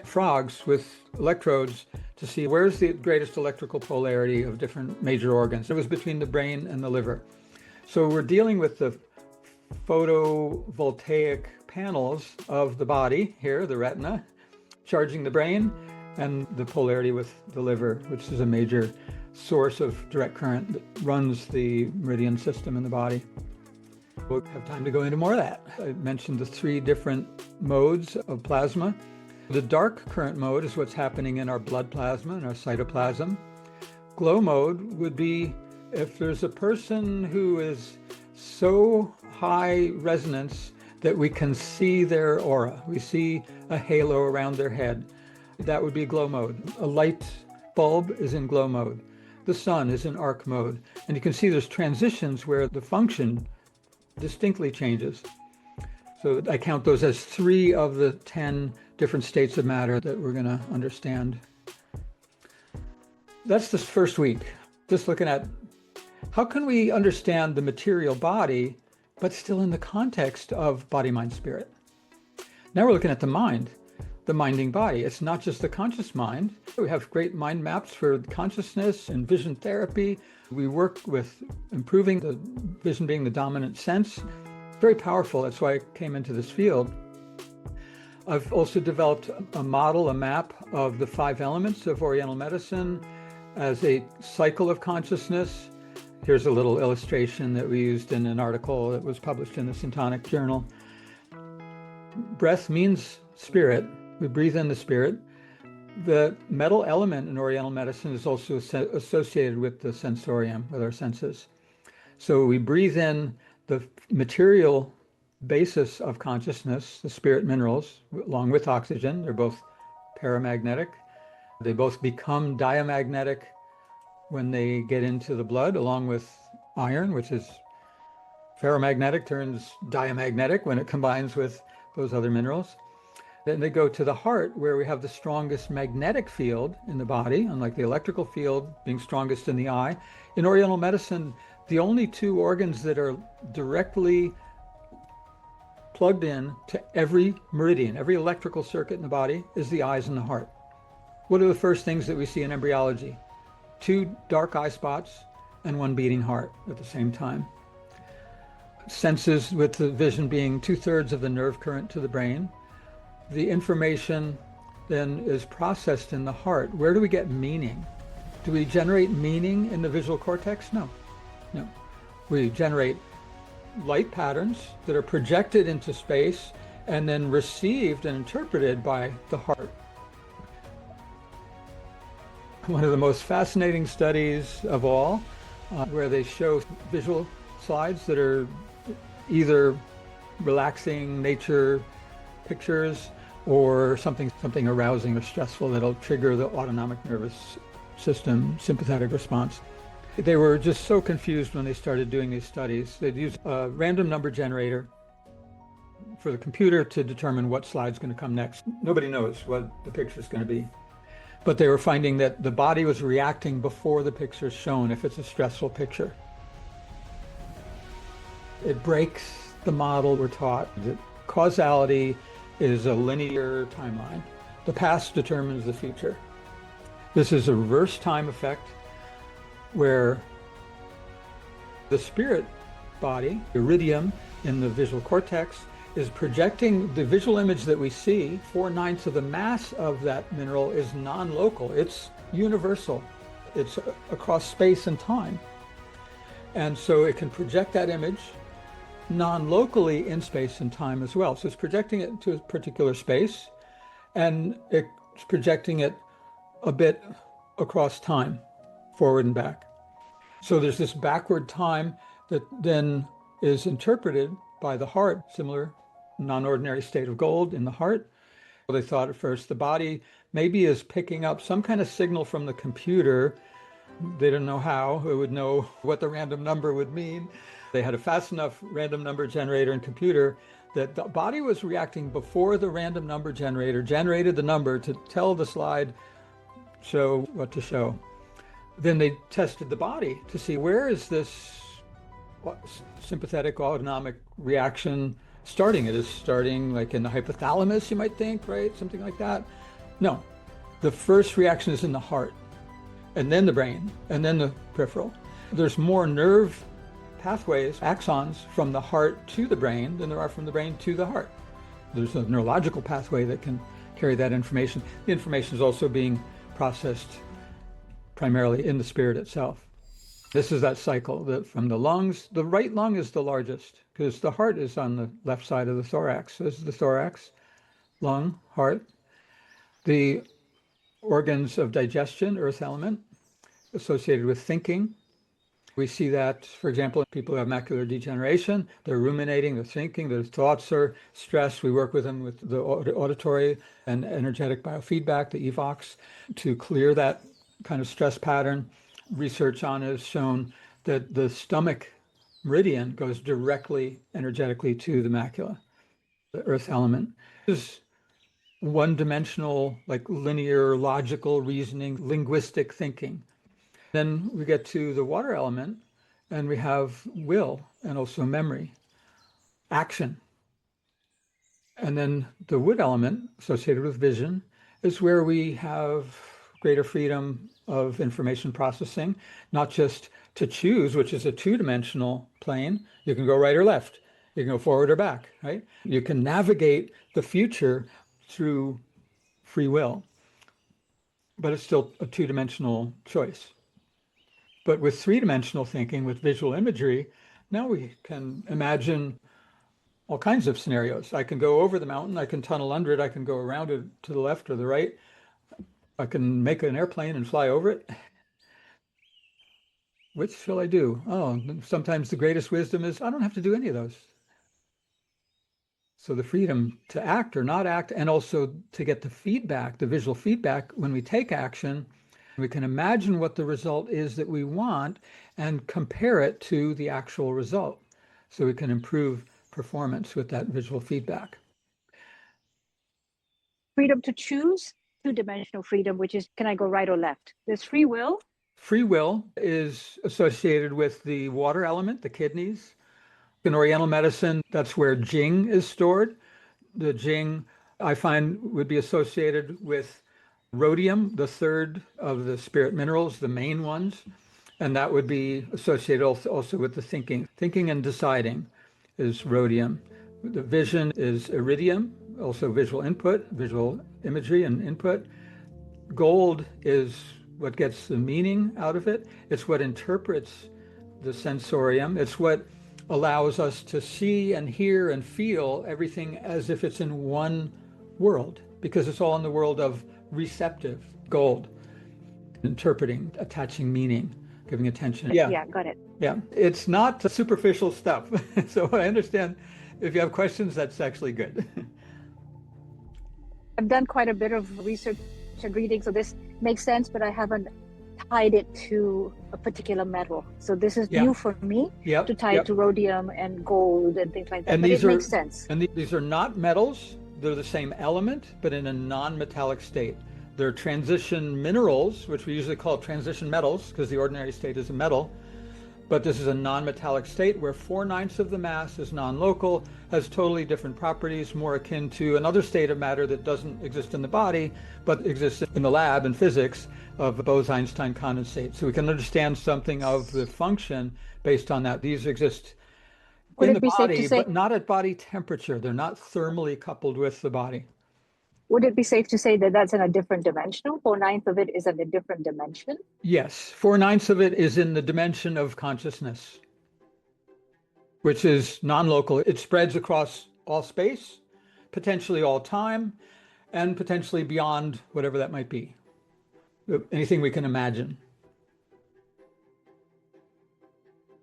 frogs with electrodes to see where's the greatest electrical polarity of different major organs. It was between the brain and the liver. So we're dealing with the photovoltaic panels of the body here, the retina, charging the brain, and the polarity with the liver, which is a major source of direct current that runs the meridian system in the body. We'll have time to go into more of that. I mentioned the 3 different modes of plasma. The dark current mode is what's happening in our blood plasma and our cytoplasm. Glow mode would be if there's a person who is so high resonance that we can see their aura. We see a halo around their head. That would be glow mode. A light bulb is in glow mode. The sun is in arc mode. And you can see there's transitions where the function distinctly changes. So I count those as 3 of the 10 different states of matter that we're going to understand. That's the first week. Just looking at how can we understand the material body, but still in the context of body, mind, spirit. Now we're looking at the mind, the minding body. It's not just the conscious mind. We have great mind maps for consciousness and vision therapy. We work with improving the vision being the dominant sense. Very powerful. That's why I came into this field. I've also developed a model, a map of the 5 elements of Oriental medicine as a cycle of consciousness. Here's a little illustration that we used in an article that was published in the Syntonic Journal. Breath means spirit. We breathe in the spirit. The metal element in Oriental medicine is also associated with the sensorium, with our senses. So we breathe in the material basis of consciousness, the spirit minerals, along with oxygen. They're both paramagnetic. They both become diamagnetic when they get into the blood, along with iron, which is ferromagnetic, turns diamagnetic when it combines with those other minerals. Then they go to the heart, where we have the strongest magnetic field in the body, unlike the electrical field being strongest in the eye. In Oriental medicine, the only 2 organs that are directly plugged in to every meridian, every electrical circuit in the body, is the eyes and the heart. What are the first things that we see in embryology? 2 dark eye spots and 1 beating heart at the same time. Senses, with the vision being 2/3 of the nerve current to the brain. The information then is processed in the heart. Where do we get meaning? Do we generate meaning in the visual cortex? No. We generate light patterns that are projected into space and then received and interpreted by the heart. One of the most fascinating studies of all, where they show visual slides that are either relaxing nature pictures or something arousing or stressful that'll trigger the autonomic nervous system sympathetic response. They were just so confused when they started doing these studies. They'd use a random number generator for the computer to determine what slide's going to come next. Nobody knows what the picture's going to be. But they were finding that the body was reacting before the picture's shown if it's a stressful picture. It breaks the model we're taught that causality is a linear timeline. The past determines the future. This is a reverse time effect where the spirit body, iridium in the visual cortex, is projecting the visual image that we see. 4/9 of the mass of that mineral is non-local. It's universal. It's across space and time. And so it can project that image non-locally in space and time as well. So it's projecting it to a particular space, and it's projecting it a bit across time, forward and back. So there's this backward time that then is interpreted by the heart, similar non-ordinary state of gold in the heart. They thought at first the body maybe is picking up some kind of signal from the computer. They didn't know how it would know what the random number would mean. They had a fast enough random number generator and computer that the body was reacting before the random number generator generated the number to tell the slide show what to show. Then they tested the body to see where is this sympathetic autonomic reaction starting. It is starting like in the hypothalamus, you might think, right? Something like that. No, the first reaction is in the heart, and then the brain, and then the peripheral. There's more nerve pathways, axons, from the heart to the brain than there are from the brain to the heart. There's a neurological pathway that can carry that information. The information is also being processed primarily in the spirit itself. This is that cycle that from the lungs, the right lung is the largest because the heart is on the left side of the thorax. This is the thorax, lung, heart. The organs of digestion, earth element, associated with thinking. We see that, for example, people who have macular degeneration, they're ruminating, they're thinking, their thoughts are stressed. We work with them with the auditory and energetic biofeedback, the EVOX, to clear that kind of stress pattern. Research on has shown that the stomach meridian goes directly energetically to the macula, the earth element. This is one-dimensional, like linear, logical reasoning, linguistic thinking. Then we get to the water element, and we have will and also memory, action. And then the wood element, associated with vision, is where we have greater freedom of information processing, not just to choose, which is a two-dimensional plane. You can go right or left. You can go forward or back, right? You can navigate the future through free will, but it's still a two-dimensional choice. But with three-dimensional thinking, with visual imagery, now we can imagine all kinds of scenarios. I can go over the mountain, I can tunnel under it, I can go around it to the left or the right. I can make an airplane and fly over it. Which shall I do? Oh, sometimes the greatest wisdom is I don't have to do any of those. So the freedom to act or not act, and also to get the feedback, the visual feedback when we take action. We can imagine what the result is that we want and compare it to the actual result. So we can improve performance with that visual feedback. Freedom to choose, two-dimensional freedom, which is, can I go right or left? There's free will. Free will is associated with the water element, the kidneys. In Oriental medicine, that's where Jing is stored. The Jing, I find, would be associated with rhodium, the third of the spirit minerals, the main ones, and that would be associated also with the thinking. Thinking and deciding is rhodium. The vision is iridium, also visual input, visual imagery and input. Gold is what gets the meaning out of it. It's what interprets the sensorium. It's what allows us to see and hear and feel everything as if it's in one world, because it's all in the world of receptive, gold, interpreting, attaching meaning, giving attention. Yeah, got it. Yeah, it's not superficial stuff. So I understand if you have questions, that's actually good. I've done quite a bit of research and reading, so this makes sense, but I haven't tied it to a particular metal. So this is new for me to tie it to rhodium and gold and things like that. And it makes sense. And these are not metals. They're the same element, but in a non-metallic state. They're transition minerals, which we usually call transition metals because the ordinary state is a metal. But this is a non-metallic state where 4/9 of the mass is non-local, has totally different properties, more akin to another state of matter that doesn't exist in the body, but exists in the lab in physics of Bose-Einstein condensate. So we can understand something of the function based on that. These exist in the body, but not at body temperature. They're not thermally coupled with the body. Would it be safe to say that that's in a different dimension? 4/9 of it is in a different dimension? Yes, 4/9 of it is in the dimension of consciousness, which is non-local. It spreads across all space, potentially all time, and potentially beyond whatever that might be. Anything we can imagine.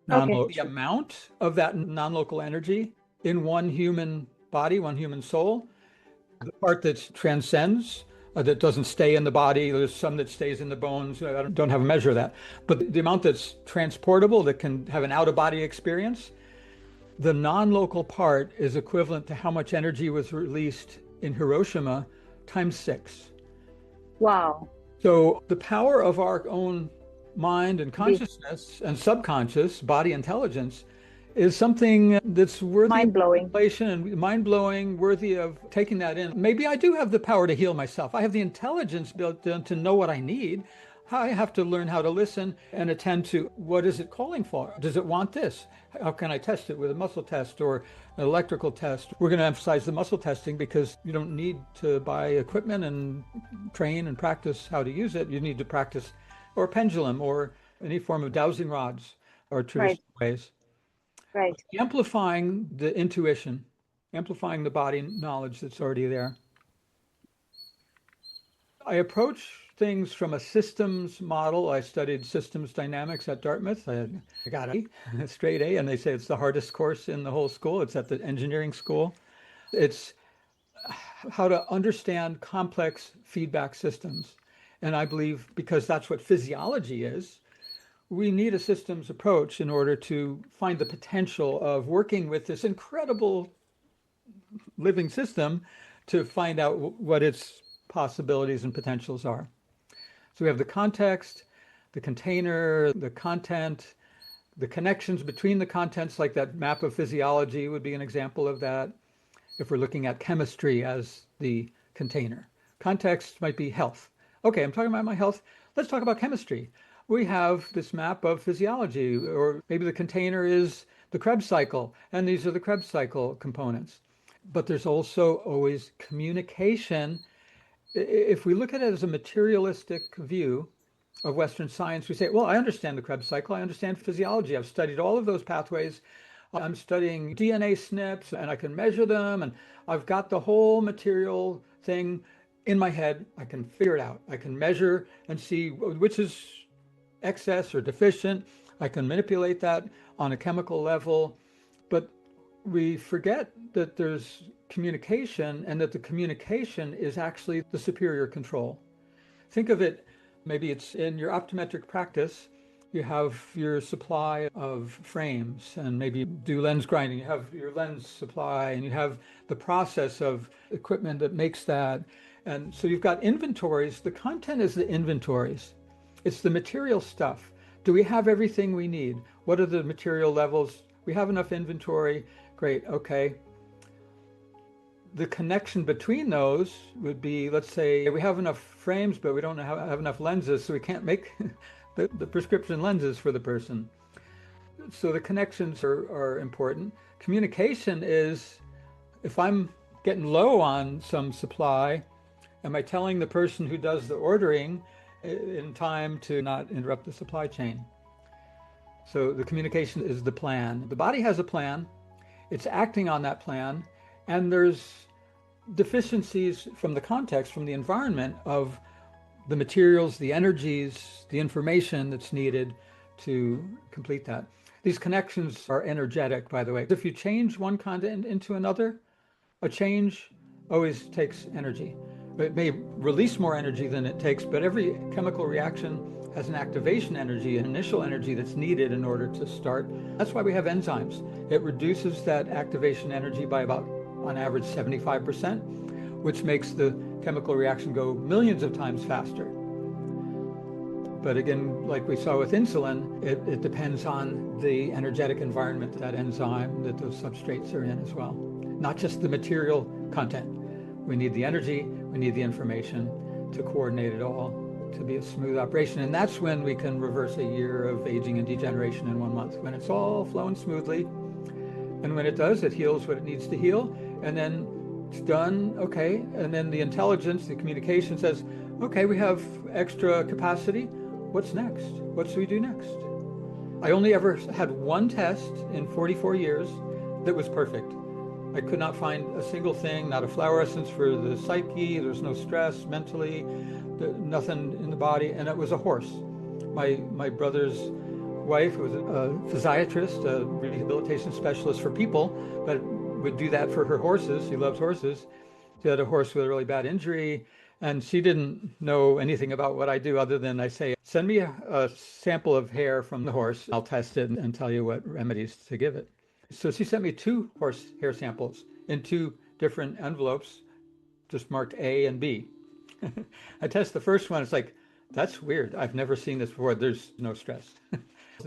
The amount of that non-local energy in one human body, one human soul, the part that transcends, that doesn't stay in the body, there's some that stays in the bones, I don't have a measure of that, but the amount that's transportable, that can have an out-of-body experience, the non-local part is equivalent to how much energy was released in Hiroshima times 6. Wow. So the power of our own mind and consciousness and subconscious body intelligence is something that's worthy of Mind-blowing. contemplation and mind-blowing, worthy of taking that in. Maybe I do have the power to heal myself. I have the intelligence built in to know what I need. I have to learn how to listen and attend to what is it calling for? Does it want this? How can I test it with a muscle test or an electrical test? We're going to emphasize the muscle testing because you don't need to buy equipment and train and practice how to use it. You need to practice or pendulum or any form of dowsing rods or Right, traditional ways. right. Amplifying the intuition, amplifying the body knowledge that's already there. I approach things from a systems model. I studied systems dynamics at Dartmouth. I got a straight A, and they say it's the hardest course in the whole school. It's at the engineering school. It's how to understand complex feedback systems. And I believe because that's what physiology is, we need a systems approach in order to find the potential of working with this incredible living system to find out what its possibilities and potentials are. So we have the context, the container, the content, the connections between the contents, like that map of physiology would be an example of that if we're looking at chemistry as the container. Context might be health. Okay, I'm talking about my health. Let's talk about chemistry. We have this map of physiology, or maybe the container is the Krebs cycle, and these are the Krebs cycle components. But there's also always communication. If we look at it as a materialistic view of Western science, we say, well, I understand the Krebs cycle, I understand physiology, I've studied all of those pathways, I'm studying DNA SNPs, and I can measure them, and I've got the whole material thing in my head. I can figure it out. I can measure and see which is excess or deficient. I can manipulate that on a chemical level. But we forget that there's communication and that the communication is actually the superior control. Think of it, maybe it's in your optometric practice, you have your supply of frames and maybe you do lens grinding, you have your lens supply and you have the process of equipment that makes that. And so you've got inventories. The content is the inventories. It's the material stuff. Do we have everything we need? What are the material levels? We have enough inventory. Great, okay. The connection between those would be, let's say we have enough frames, but we don't have enough lenses, so we can't make the prescription lenses for the person. So the connections are important. Communication is, if I'm getting low on some supply, am I telling the person who does the ordering in time to not interrupt the supply chain? So the communication is the plan. The body has a plan. It's acting on that plan. And there's deficiencies from the context, from the environment of the materials, the energies, the information that's needed to complete that. These connections are energetic, by the way. If you change one content into another, a change always takes energy. It may release more energy than it takes, but every chemical reaction has an activation energy, an initial energy that's needed in order to start. That's why we have enzymes. It reduces that activation energy by about, on average, 75%, which makes the chemical reaction go millions of times faster. But again, like we saw with insulin, it depends on the energetic environment that enzyme, that those substrates are in as well. Not just the material content. We need the energy, we need the information to coordinate it all to be a smooth operation. And that's when we can reverse a year of aging and degeneration in 1 month, when it's all flowing smoothly. And when it does, it heals what it needs to heal. And then it's done, okay. And then the intelligence, the communication says, okay, we have extra capacity. What's next? What should we do next? I only ever had one test in 44 years that was perfect. I could not find a single thing, not a flower essence for the psyche. There's no stress mentally, nothing in the body. And it was a horse. My brother's wife was a physiatrist, a rehabilitation specialist for people, but would do that for her horses. She loves horses. She had a horse with a really bad injury, and she didn't know anything about what I do other than I say, send me a sample of hair from the horse. I'll test it and tell you what remedies to give it. So she sent me 2 horse hair samples in 2 different envelopes, just marked A and B. I test the first one. It's like, that's weird. I've never seen this before. There's no stress.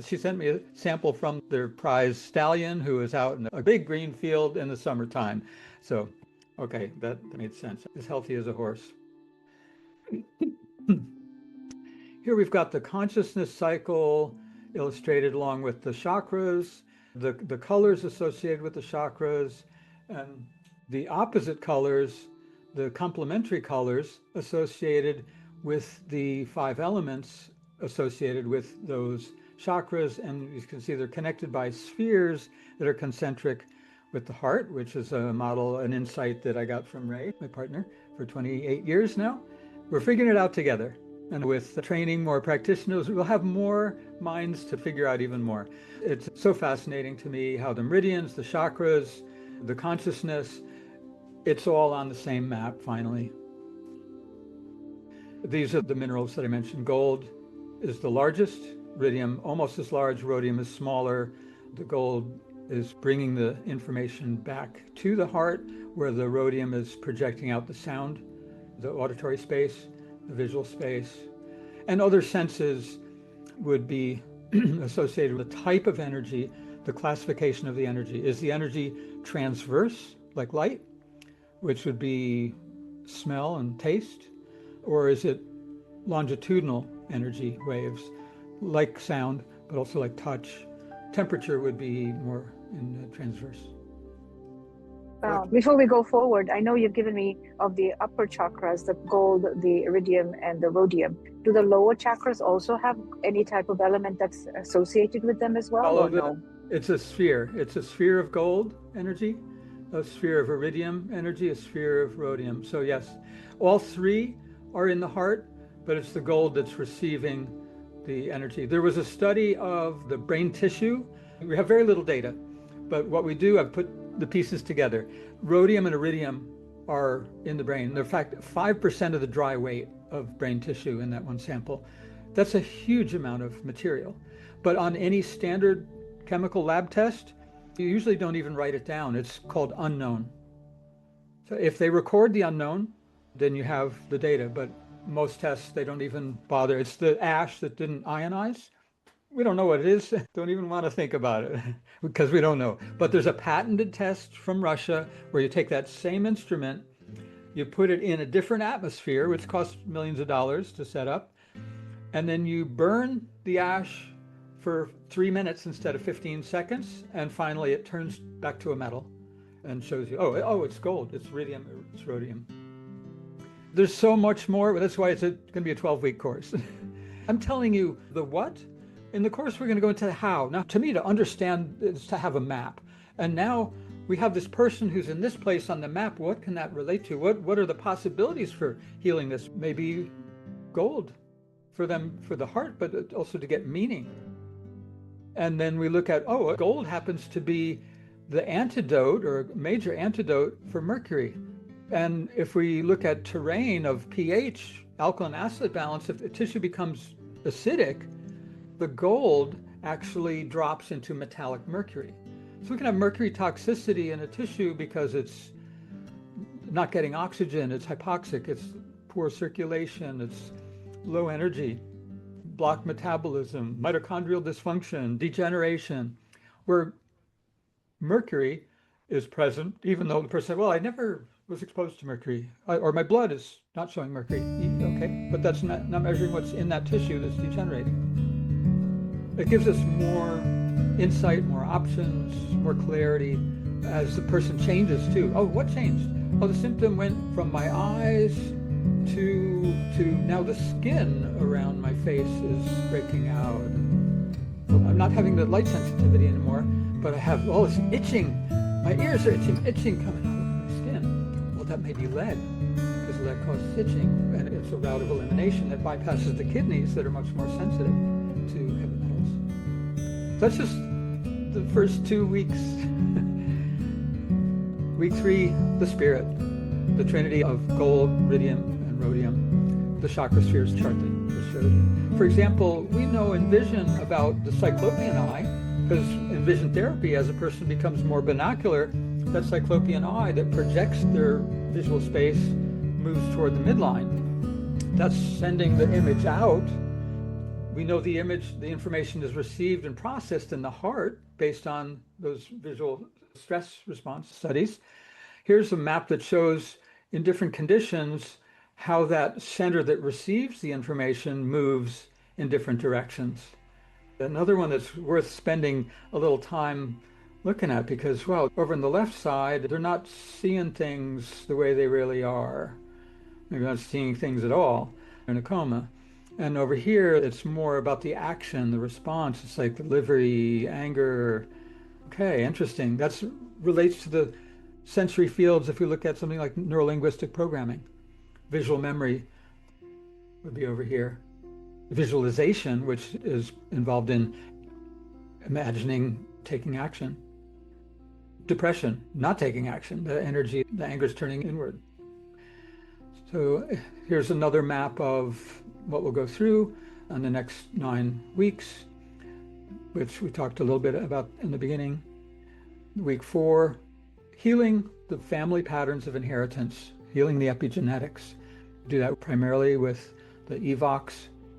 She sent me a sample from their prize stallion who is out in a big green field in the summertime. So, okay, that made sense. As healthy as a horse. Here we've got the consciousness cycle illustrated along with the chakras, the colors associated with the chakras, and the opposite colors, the complementary colors associated with the 5 elements associated with those chakras. And you can see they're connected by spheres that are concentric with the heart, which is a model, an insight that I got from Ray, my partner, for 28 years now. We're figuring it out together. And with training more practitioners, we'll have more minds to figure out even more. It's so fascinating to me how the meridians, the chakras, the consciousness, it's all on the same map finally. These are the minerals that I mentioned. Gold is the largest, iridium almost as large, rhodium is smaller. The gold is bringing the information back to the heart, where the rhodium is projecting out the sound, the auditory space, the visual space, and other senses would be associated with the type of energy, the classification of the energy. Is the energy transverse, like light, which would be smell and taste? Or is it longitudinal energy waves, like sound, but also like touch? Temperature would be more in the transverse. Before we go forward, I know you've given me of the upper chakras, the gold, the iridium, and the rhodium. Do the lower chakras also have any type of element that's associated with them as well, or no? It's a sphere. It's a sphere of gold energy, a sphere of iridium energy, a sphere of rhodium. So yes, all 3 are in the heart, but it's the gold that's receiving the energy. There was a study of the brain tissue. We have very little data, but what we do, I've put the pieces together. Rhodium and iridium are in the brain. They're in fact 5% of the dry weight of brain tissue in that one sample. That's a huge amount of material. But on any standard chemical lab test, you usually don't even write it down. It's called unknown. So if they record the unknown, then you have the data. But most tests, they don't even bother. It's the ash that didn't ionize. We don't know what it is. Don't even want to think about it because we don't know. But there's a patented test from Russia where you take that same instrument, you put it in a different atmosphere, which costs millions of dollars to set up, and then you burn the ash for 3 minutes instead of 15 seconds, and finally it turns back to a metal and shows you, oh, it's gold, it's iridium, it's rhodium. There's so much more. That's why it's going to be a 12-week course. I'm telling you the what. In the course, we're going to go into the how. Now, to me, to understand is to have a map. And now we have this person who's in this place on the map. What can that relate to? What are the possibilities for healing this? Maybe gold for them, for the heart, but also to get meaning. And then we look at, gold happens to be the antidote or major antidote for mercury. And if we look at terrain of pH, alkaline acid balance, if the tissue becomes acidic, the gold actually drops into metallic mercury. So we can have mercury toxicity in a tissue because it's not getting oxygen, it's hypoxic, it's poor circulation, it's low energy, blocked metabolism, mitochondrial dysfunction, degeneration, where mercury is present, even though the person said, well, I never was exposed to mercury, or my blood is not showing mercury. Okay, but that's not measuring what's in that tissue that's degenerating. It gives us more insight, more options, more clarity as the person changes too. Oh, what changed? Oh, the symptom went from my eyes to now the skin around my face is breaking out. I'm not having the light sensitivity anymore, but I have all this itching. My ears are itching coming out of my skin. Well, that may be lead, because lead causes itching, and it's a route of elimination that bypasses the kidneys that are much more sensitive to heavy metals. That's just the first 2 weeks. Week 3, the spirit, the trinity of gold, iridium, and rhodium, the chakra spheres chart that was showed. For example, we know in vision about the cyclopean eye, because in vision therapy, as a person becomes more binocular, that cyclopean eye that projects their visual space moves toward the midline. That's sending the image out. We know the information is received and processed in the heart based on those visual stress response studies. Here's a map that shows in different conditions how that center that receives the information moves in different directions. Another one that's worth spending a little time looking at because, well, over on the left side, they're not seeing things the way they really are. Maybe not seeing things at all. They're in a coma. And over here, it's more about the action, the response. It's like delivery, anger. Okay, interesting. That relates to the sensory fields if we look at something like neurolinguistic programming. Visual memory would be over here. Visualization, which is involved in imagining taking action. Depression, not taking action. The energy, the anger is turning inward. So here's another map of what we'll go through on the next 9 weeks, which we talked a little bit about in the beginning. Week 4, healing the family patterns of inheritance, healing the epigenetics. Do that primarily with the EVOX.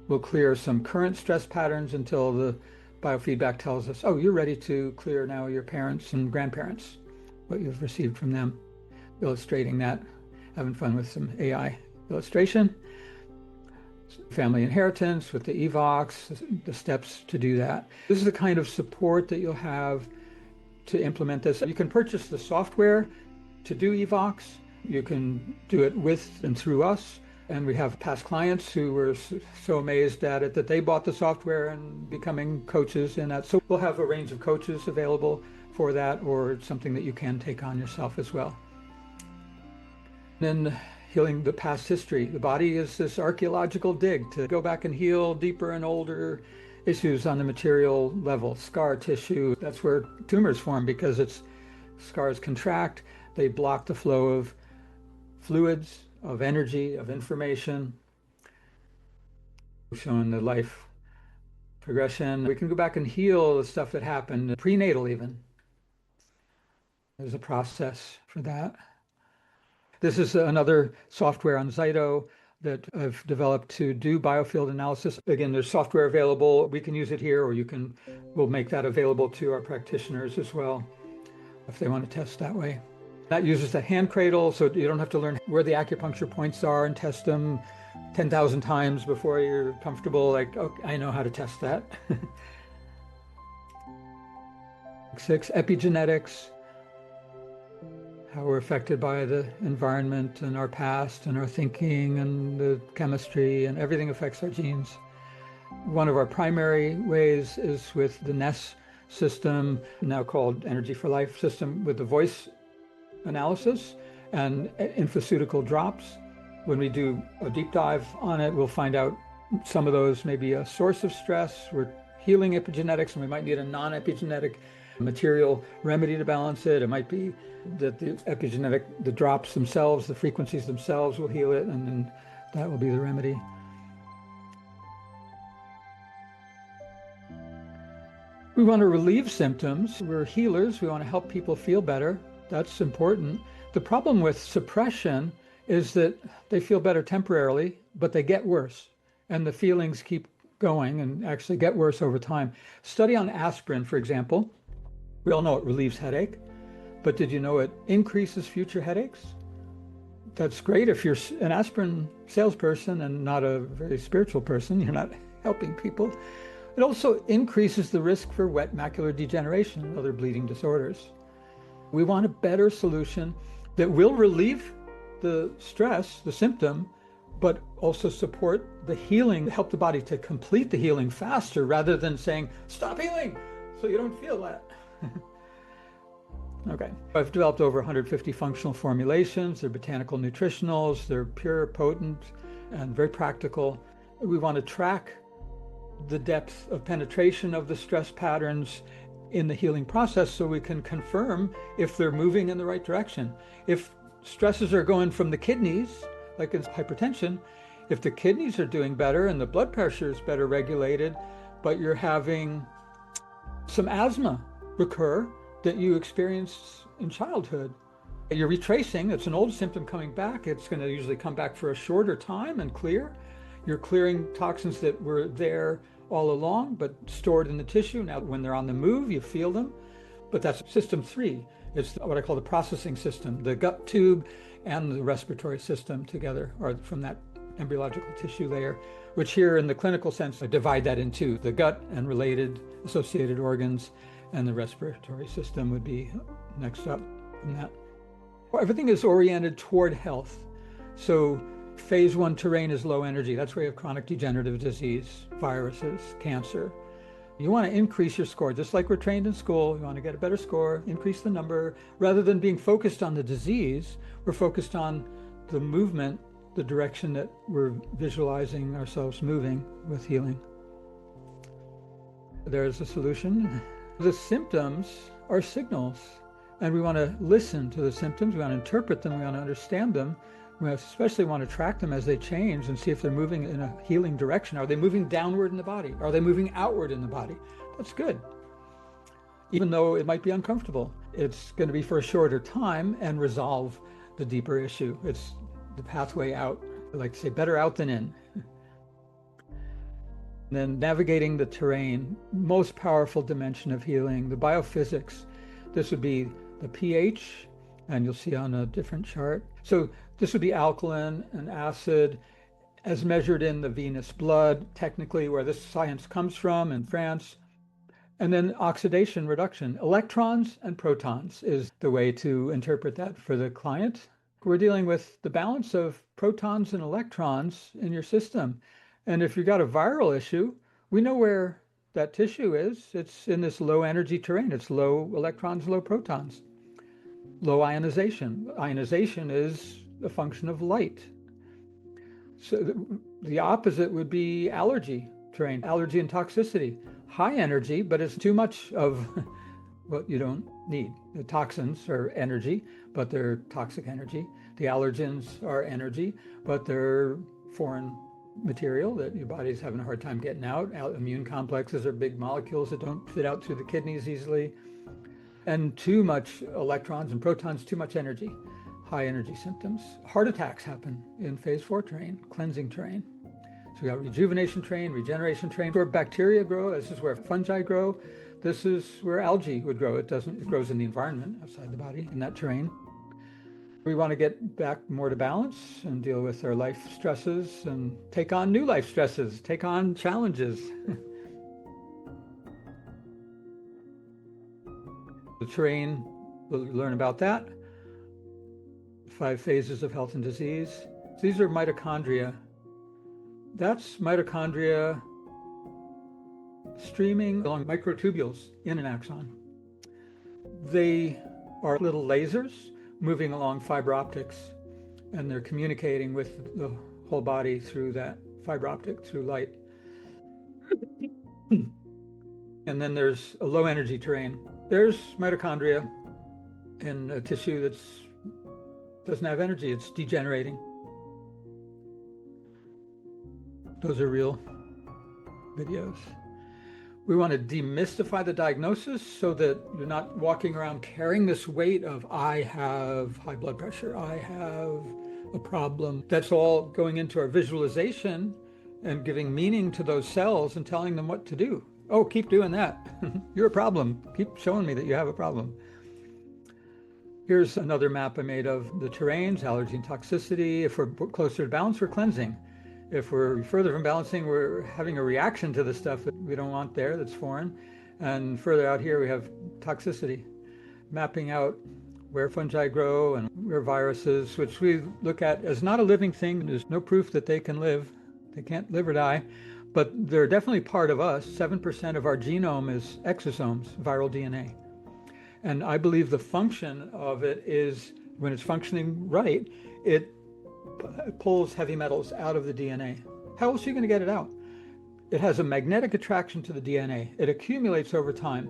We'll clear some current stress patterns until the biofeedback tells us, oh, you're ready to clear now your parents and grandparents, what you've received from them. Illustrating that, having fun with some AI illustration. Family inheritance with the EVOX, the steps to do that. This is the kind of support that you'll have to implement this. You can purchase the software to do EVOX. You can do it with and through us. And we have past clients who were so amazed at it that they bought the software and becoming coaches in that. So we'll have a range of coaches available for that, or something that you can take on yourself as well. Then healing the past history. The body is this archaeological dig to go back and heal deeper and older issues on the material level. Scar tissue, that's where tumors form because scars contract. They block the flow of fluids, of energy, of information. Showing the life progression. We can go back and heal the stuff that happened prenatal even. There's a process for that. This is another software on Zyto that I've developed to do biofield analysis. Again, there's software available. We can use it here, or we'll make that available to our practitioners as well if they want to test that way. That uses the hand cradle, so you don't have to learn where the acupuncture points are and test them 10,000 times before you're comfortable. Like, okay, I know how to test that. 6, epigenetics. How we're affected by the environment and our past and our thinking and the chemistry, and everything affects our genes. One of our primary ways is with the NES system, now called Energy for Life system, with the voice analysis and infoceutical drops. When we do a deep dive on it, we'll find out some of those may be a source of stress. We're healing epigenetics, and we might need a non-epigenetic material remedy to balance it. It might be that the drops themselves, the frequencies themselves will heal it, and then that will be the remedy. We want to relieve symptoms. We're healers. We want to help people feel better. That's important. The problem with suppression is that they feel better temporarily, but they get worse, and the feelings keep going and actually get worse over time. Study on aspirin, for example. We all know it relieves headache, but did you know it increases future headaches? That's great if you're an aspirin salesperson and not a very spiritual person. You're not helping people. It also increases the risk for wet macular degeneration and other bleeding disorders. We want a better solution that will relieve the stress, the symptom, but also support the healing, help the body to complete the healing faster rather than saying, stop healing, so you don't feel that. Okay, I've developed over 150 functional formulations. They're botanical nutritionals, they're pure, potent, and very practical. We want to track the depth of penetration of the stress patterns in the healing process so we can confirm if they're moving in the right direction. If stresses are going from the kidneys, like in hypertension, if the kidneys are doing better and the blood pressure is better regulated, but you're having some asthma recur that you experienced in childhood, you're retracing, it's an old symptom coming back, it's going to usually come back for a shorter time and clear. You're clearing toxins that were there all along, but stored in the tissue. Now, when they're on the move, you feel them. But that's system 3. It's what I call the processing system. The gut tube and the respiratory system together are from that embryological tissue layer, which here in the clinical sense, I divide that in two. The gut and related associated organs, and the respiratory system would be next up from that. Everything is oriented toward health. So phase 1 terrain is low energy. That's where you have chronic degenerative disease, viruses, cancer. You want to increase your score, just like we're trained in school. You want to get a better score, increase the number. Rather than being focused on the disease, we're focused on the movement, the direction that we're visualizing ourselves moving with healing. There's a solution. The symptoms are signals, and we want to listen to the symptoms. We want to interpret them. We want to understand them. We especially want to track them as they change and see if they're moving in a healing direction. Are they moving downward in the body? Are they moving outward in the body? That's good. Even though it might be uncomfortable, it's going to be for a shorter time and resolve the deeper issue. It's the pathway out. I like to say better out than in. And then navigating the terrain, most powerful dimension of healing, the biophysics. This would be the pH, and you'll see on a different chart. So this would be alkaline and acid as measured in the venous blood, technically where this science comes from in France. And then oxidation reduction, electrons and protons is the way to interpret that for the client. We're dealing with the balance of protons and electrons in your system. And if you've got a viral issue, we know where that tissue is. It's in this low energy terrain. It's low electrons, low protons. Low ionization. Ionization is a function of light. So the opposite would be allergy terrain, allergy and toxicity. High energy, but it's too much of what you don't need. The toxins are energy, but they're toxic energy. The allergens are energy, but they're foreign material that your body's having a hard time getting out. Immune complexes are big molecules that don't fit out through the kidneys easily. And too much electrons and protons, too much energy, high energy symptoms. Heart attacks happen in phase 4 terrain, cleansing terrain. So we got rejuvenation terrain, regeneration terrain, where bacteria grow. This is where fungi grow. This is where algae would grow. It grows in the environment outside the body in that terrain. We want to get back more to balance and deal with our life stresses and take on new life stresses, take on challenges. The terrain, we'll learn about that. 5 phases of health and disease. These are mitochondria. That's mitochondria streaming along microtubules in an axon. They are little lasers moving along fiber optics, and they're communicating with the whole body through that fiber optic, through light. And then there's a low energy terrain. There's mitochondria in a tissue that doesn't have energy, it's degenerating. Those are real videos. We want to demystify the diagnosis so that you're not walking around carrying this weight of, I have high blood pressure, I have a problem. That's all going into our visualization and giving meaning to those cells and telling them what to do. Oh, keep doing that. You're a problem. Keep showing me that you have a problem. Here's another map I made of the terrains, allergy and toxicity. If we're closer to balance, we're cleansing. If we're further from balancing, we're having a reaction to the stuff that we don't want there, that's foreign. And further out here, we have toxicity, mapping out where fungi grow and where viruses, which we look at as not a living thing. There's no proof that they can live. They can't live or die, but they're definitely part of us. 7% of our genome is exosomes, viral DNA. And I believe the function of it is, when it's functioning right, it pulls heavy metals out of the DNA. How else are you going to get it out? It has a magnetic attraction to the DNA. It accumulates over time.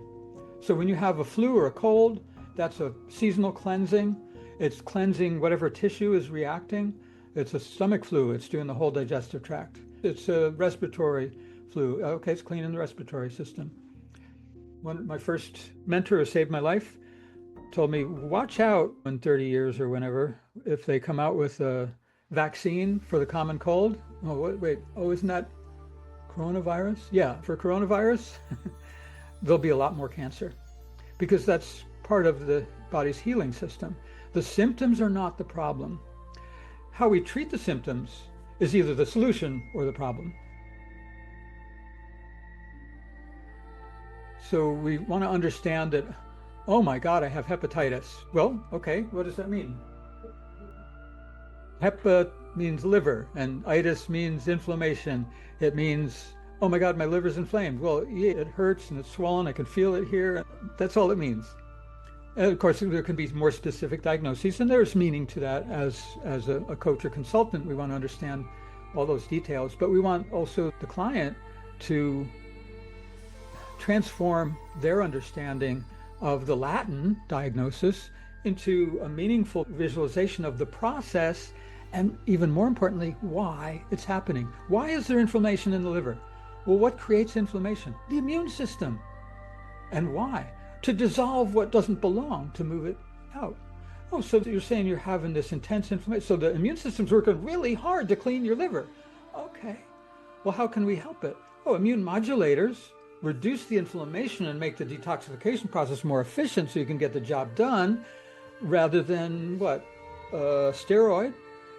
So when you have a flu or a cold, that's a seasonal cleansing. It's cleansing whatever tissue is reacting. It's a stomach flu. It's doing the whole digestive tract. It's a respiratory flu. Okay, it's cleaning the respiratory system. My first mentor who saved my life told me, watch out in 30 years or whenever, if they come out with a vaccine for the common cold. Oh, wait, oh, isn't that Coronavirus? Yeah, for coronavirus, there'll be a lot more cancer because that's part of the body's healing system. The symptoms are not the problem. How we treat the symptoms is either the solution or the problem. So we want to understand that, oh my God, I have hepatitis. Well, okay, what does that mean? Hepa means liver, and itis means inflammation. It means, oh my God, my liver's inflamed. Well, yeah, it hurts and it's swollen. I can feel it here. That's all it means. And of course, there can be more specific diagnoses, and there's meaning to that. As a coach or consultant, we want to understand all those details, but we want also the client to transform their understanding of the Latin diagnosis into a meaningful visualization of the process, and even more importantly, why it's happening. Why is there inflammation in the liver? Well, what creates inflammation? The immune system. And why? To dissolve what doesn't belong, to move it out. Oh, so you're saying you're having this intense inflammation. So the immune system's working really hard to clean your liver. Okay. Well, how can we help it? Oh, immune modulators reduce the inflammation and make the detoxification process more efficient so you can get the job done, rather than what? Steroid?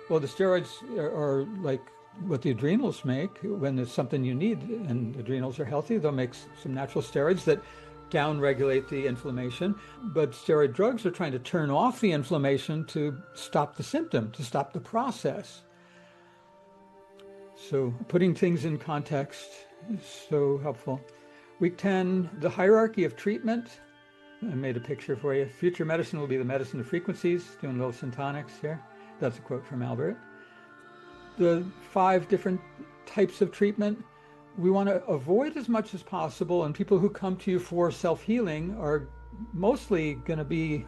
Well, the steroids are like what the adrenals make when there's something you need, and the adrenals are healthy. They'll make some natural steroids that down-regulate the inflammation, but steroid drugs are trying to turn off the inflammation to stop the symptom, to stop the process. So putting things in context is so helpful. Week 10, the hierarchy of treatment. I made a picture for you. Future medicine will be the medicine of frequencies, doing little syntonics here. That's a quote from Albert. The 5 different types of treatment we want to avoid as much as possible, and people who come to you for self-healing are mostly going to be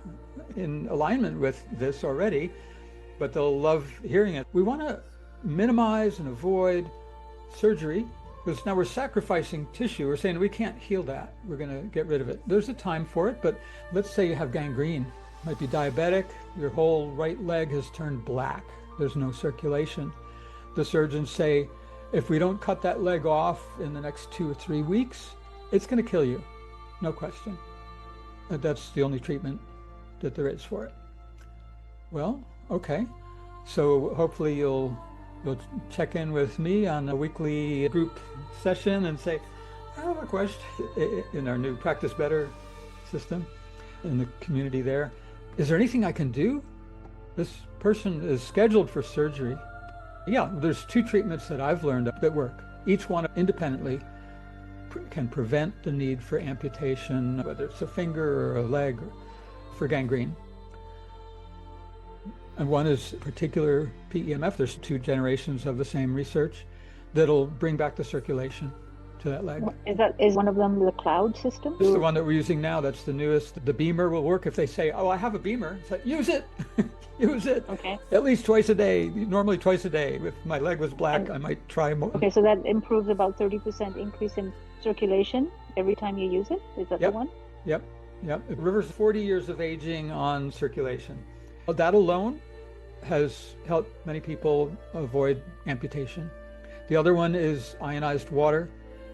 in alignment with this already, but they'll love hearing it. We want to minimize and avoid surgery, because now we're sacrificing tissue. We're saying we can't heal that. We're going to get rid of it. There's a time for it, but let's say you have gangrene. You might be diabetic. Your whole right leg has turned black. There's no circulation. The surgeons say, if we don't cut that leg off in the next 2 or 3 weeks, it's going to kill you. No question. That's the only treatment that there is for it. Well, okay. So hopefully you'll check in with me on a weekly group session and say, I have a question, in our new Practice Better system, in the community there. Is there anything I can do? This person is scheduled for surgery. Yeah, there's 2 treatments that I've learned that work. Each one independently can prevent the need for amputation, whether it's a finger or a leg, for gangrene. And one is particular PEMF. There's 2 generations of the same research that'll bring back the circulation to that leg. Is one of them the cloud system? It's the one that we're using now. That's the newest. The beamer will work if they say, oh, I have a beamer. It's like, use it. Use it. Okay. At least twice a day, normally twice a day. If my leg was black, I might try more. Okay, so that improves about 30% increase in circulation every time you use it? Is that the one? Yep. It reverses 40 years of aging on circulation. That alone has helped many people avoid amputation. The other one is ionized water.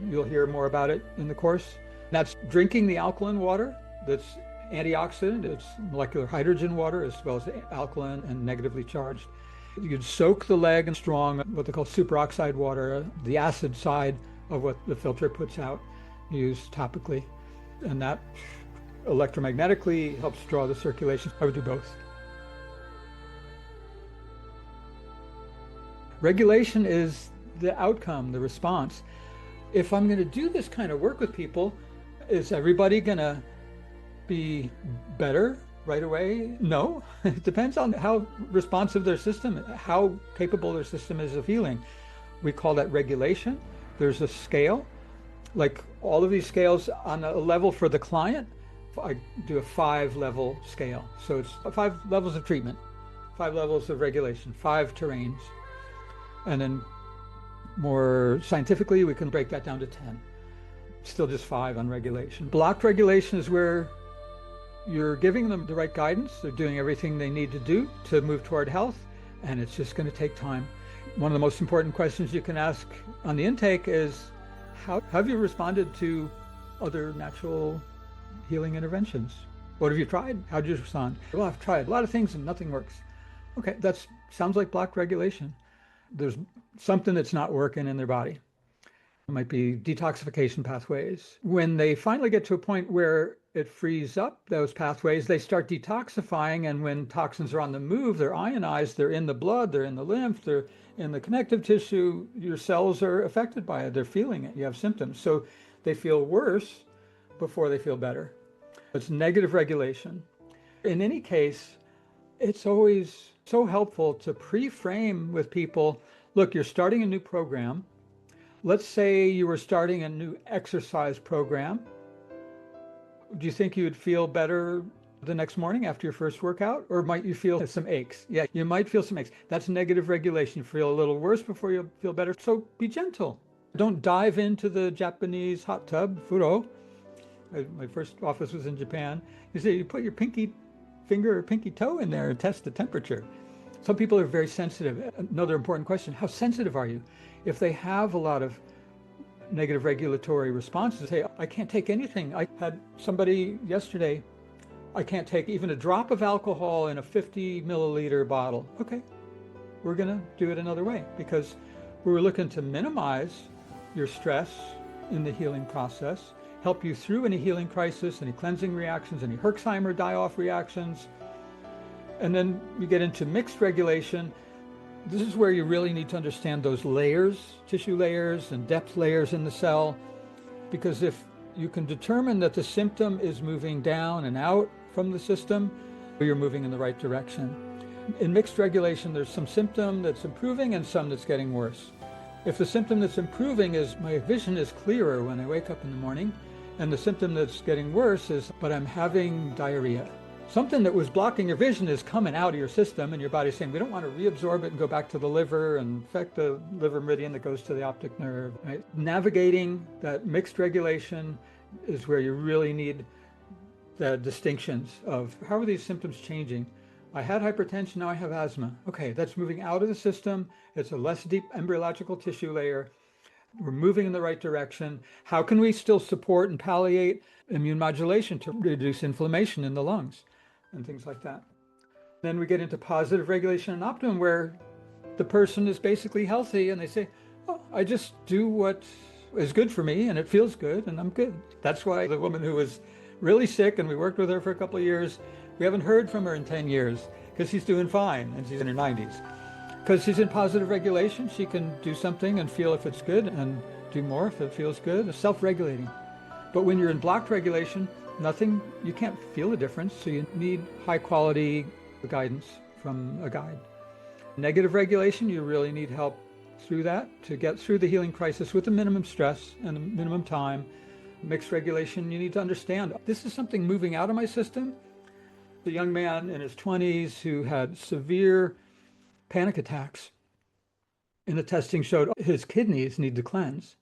You'll hear more about it in the course. That's drinking the alkaline water that's antioxidant. It's molecular hydrogen water as well as alkaline and negatively charged. You'd soak the leg in strong, what they call superoxide water, the acid side of what the filter puts out, used topically. And that electromagnetically helps draw the circulation. I would do both. Regulation is the outcome, the response. If I'm going to do this kind of work with people, is everybody going to be better right away? No. It depends on how responsive their system, how capable their system is of healing. We call that regulation. There's a scale, like all of these scales on a level for the client. I do a 5-level scale. So it's 5 levels of treatment, 5 levels of regulation, 5 terrains. And then more scientifically, we can break that down to 10. Still just 5 on regulation. Blocked regulation is where you're giving them the right guidance. They're doing everything they need to do to move toward health, and it's just going to take time. One of the most important questions you can ask on the intake is, How have you responded to other natural healing interventions? What have you tried? How did you respond? Well, I've tried a lot of things and nothing works. Okay, that sounds like block regulation. There's something that's not working in their body. It might be detoxification pathways. When they finally get to a point where it frees up those pathways, they start detoxifying. And when toxins are on the move, they're ionized, they're in the blood, they're in the lymph, they're in the connective tissue. Your cells are affected by it. They're feeling it. You have symptoms. So they feel worse before they feel better. It's negative regulation. In any case, it's always so helpful to pre-frame with people, look, you're starting a new program. Let's say you were starting a new exercise program. Do you think you would feel better the next morning after your first workout? Or might you feel some aches? Yeah, you might feel some aches. That's negative regulation. You feel a little worse before you feel better. So be gentle. Don't dive into the Japanese hot tub, furo. My first office was in Japan. You say you put your pinky finger or pinky toe in there and test the temperature. Some people are very sensitive. Another important question, how sensitive are you? If they have a lot of negative regulatory responses, say, I can't take anything. I had somebody yesterday, I can't take even a drop of alcohol in a 50 milliliter bottle. Okay, we're gonna do it another way because we were looking to minimize your stress in the healing process, help you through any healing crisis, any cleansing reactions, any Herxheimer die-off reactions. And then you get into mixed regulation. This is where you really need to understand those layers, tissue layers and depth layers in the cell, because if you can determine that the symptom is moving down and out from the system, you're moving in the right direction. In mixed regulation, there's some symptom that's improving and some that's getting worse. If the symptom that's improving is my vision is clearer when I wake up in the morning, and the symptom that's getting worse is, but I'm having diarrhea. Something that was blocking your vision is coming out of your system, and your body's saying, we don't want to reabsorb it and go back to the liver and affect the liver meridian that goes to the optic nerve. Right? Navigating that mixed regulation is where you really need the distinctions of how are these symptoms changing. I had hypertension, now I have asthma. Okay, that's moving out of the system. It's a less deep embryological tissue layer. We're moving in the right direction. How can we still support and palliate immune modulation to reduce inflammation in the lungs and things like that? Then we get into positive regulation and optimum, where the person is basically healthy and they say, oh, I just do what is good for me and it feels good and I'm good. That's why the woman who was really sick and we worked with her for a couple of years, we haven't heard from her in 10 years because she's doing fine and she's in her 90s. Because she's in positive regulation, she can do something and feel if it's good and do more if it feels good. It's self-regulating. But when you're in blocked regulation, nothing, you can't feel a difference. So you need high quality guidance from a guide. Negative regulation, you really need help through that to get through the healing crisis with the minimum stress and the minimum time. Mixed regulation, you need to understand, this is something moving out of my system. The young man in his 20s who had severe panic attacks, and the testing showed his kidneys need to cleanse.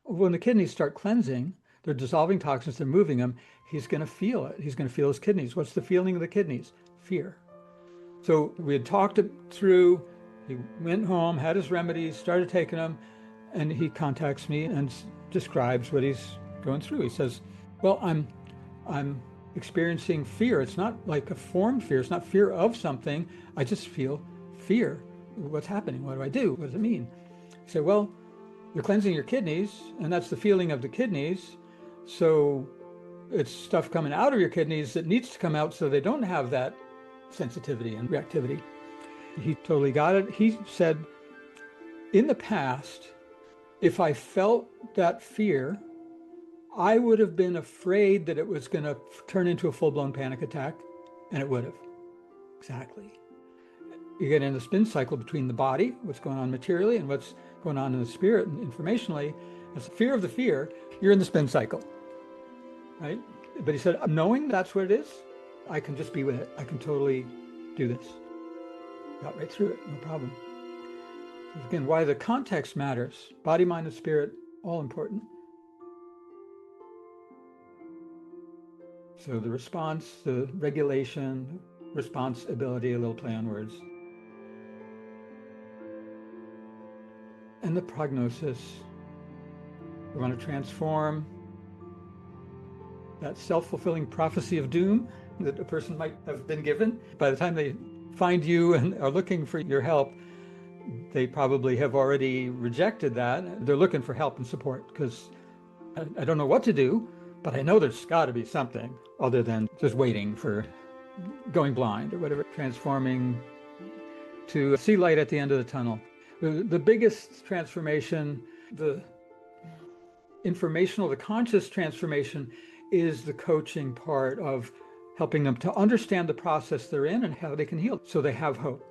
When the kidneys start cleansing, they're dissolving toxins, they're moving them, he's going to feel it. He's going to feel his kidneys. What's the feeling of the kidneys? Fear. So we had talked it through. He went home, had his remedies, started taking them, and he contacts me and describes what he's going through. He says, well, I'm experiencing fear. It's not like a formed fear. It's not fear of something. I just feel fear. What's happening? What do I do? What does it mean? I say, well, you're cleansing your kidneys, and that's the feeling of the kidneys. So it's stuff coming out of your kidneys that needs to come out so they don't have that sensitivity and reactivity. He totally got it. He said, in the past, if I felt that fear, I would have been afraid that it was going to turn into a full-blown panic attack, and it would have. Exactly. You get in the spin cycle between the body, what's going on materially, and what's going on in the spirit and informationally. It's the fear of the fear, you're in the spin cycle, right? But he said, knowing that's what it is, I can just be with it. I can totally do this. Got right through it, no problem. So again, why the context matters. Body, mind, and spirit, all important. So the response, the regulation, responsibility, a little play on words. And the prognosis. We want to transform that self-fulfilling prophecy of doom that a person might have been given. By the time they find you and are looking for your help, they probably have already rejected that. They're looking for help and support because I don't know what to do, but I know there's got to be something other than just waiting for going blind or whatever, transforming to see light at the end of the tunnel. The biggest transformation, the informational, the conscious transformation, is the coaching part of helping them to understand the process they're in and how they can heal. So they have hope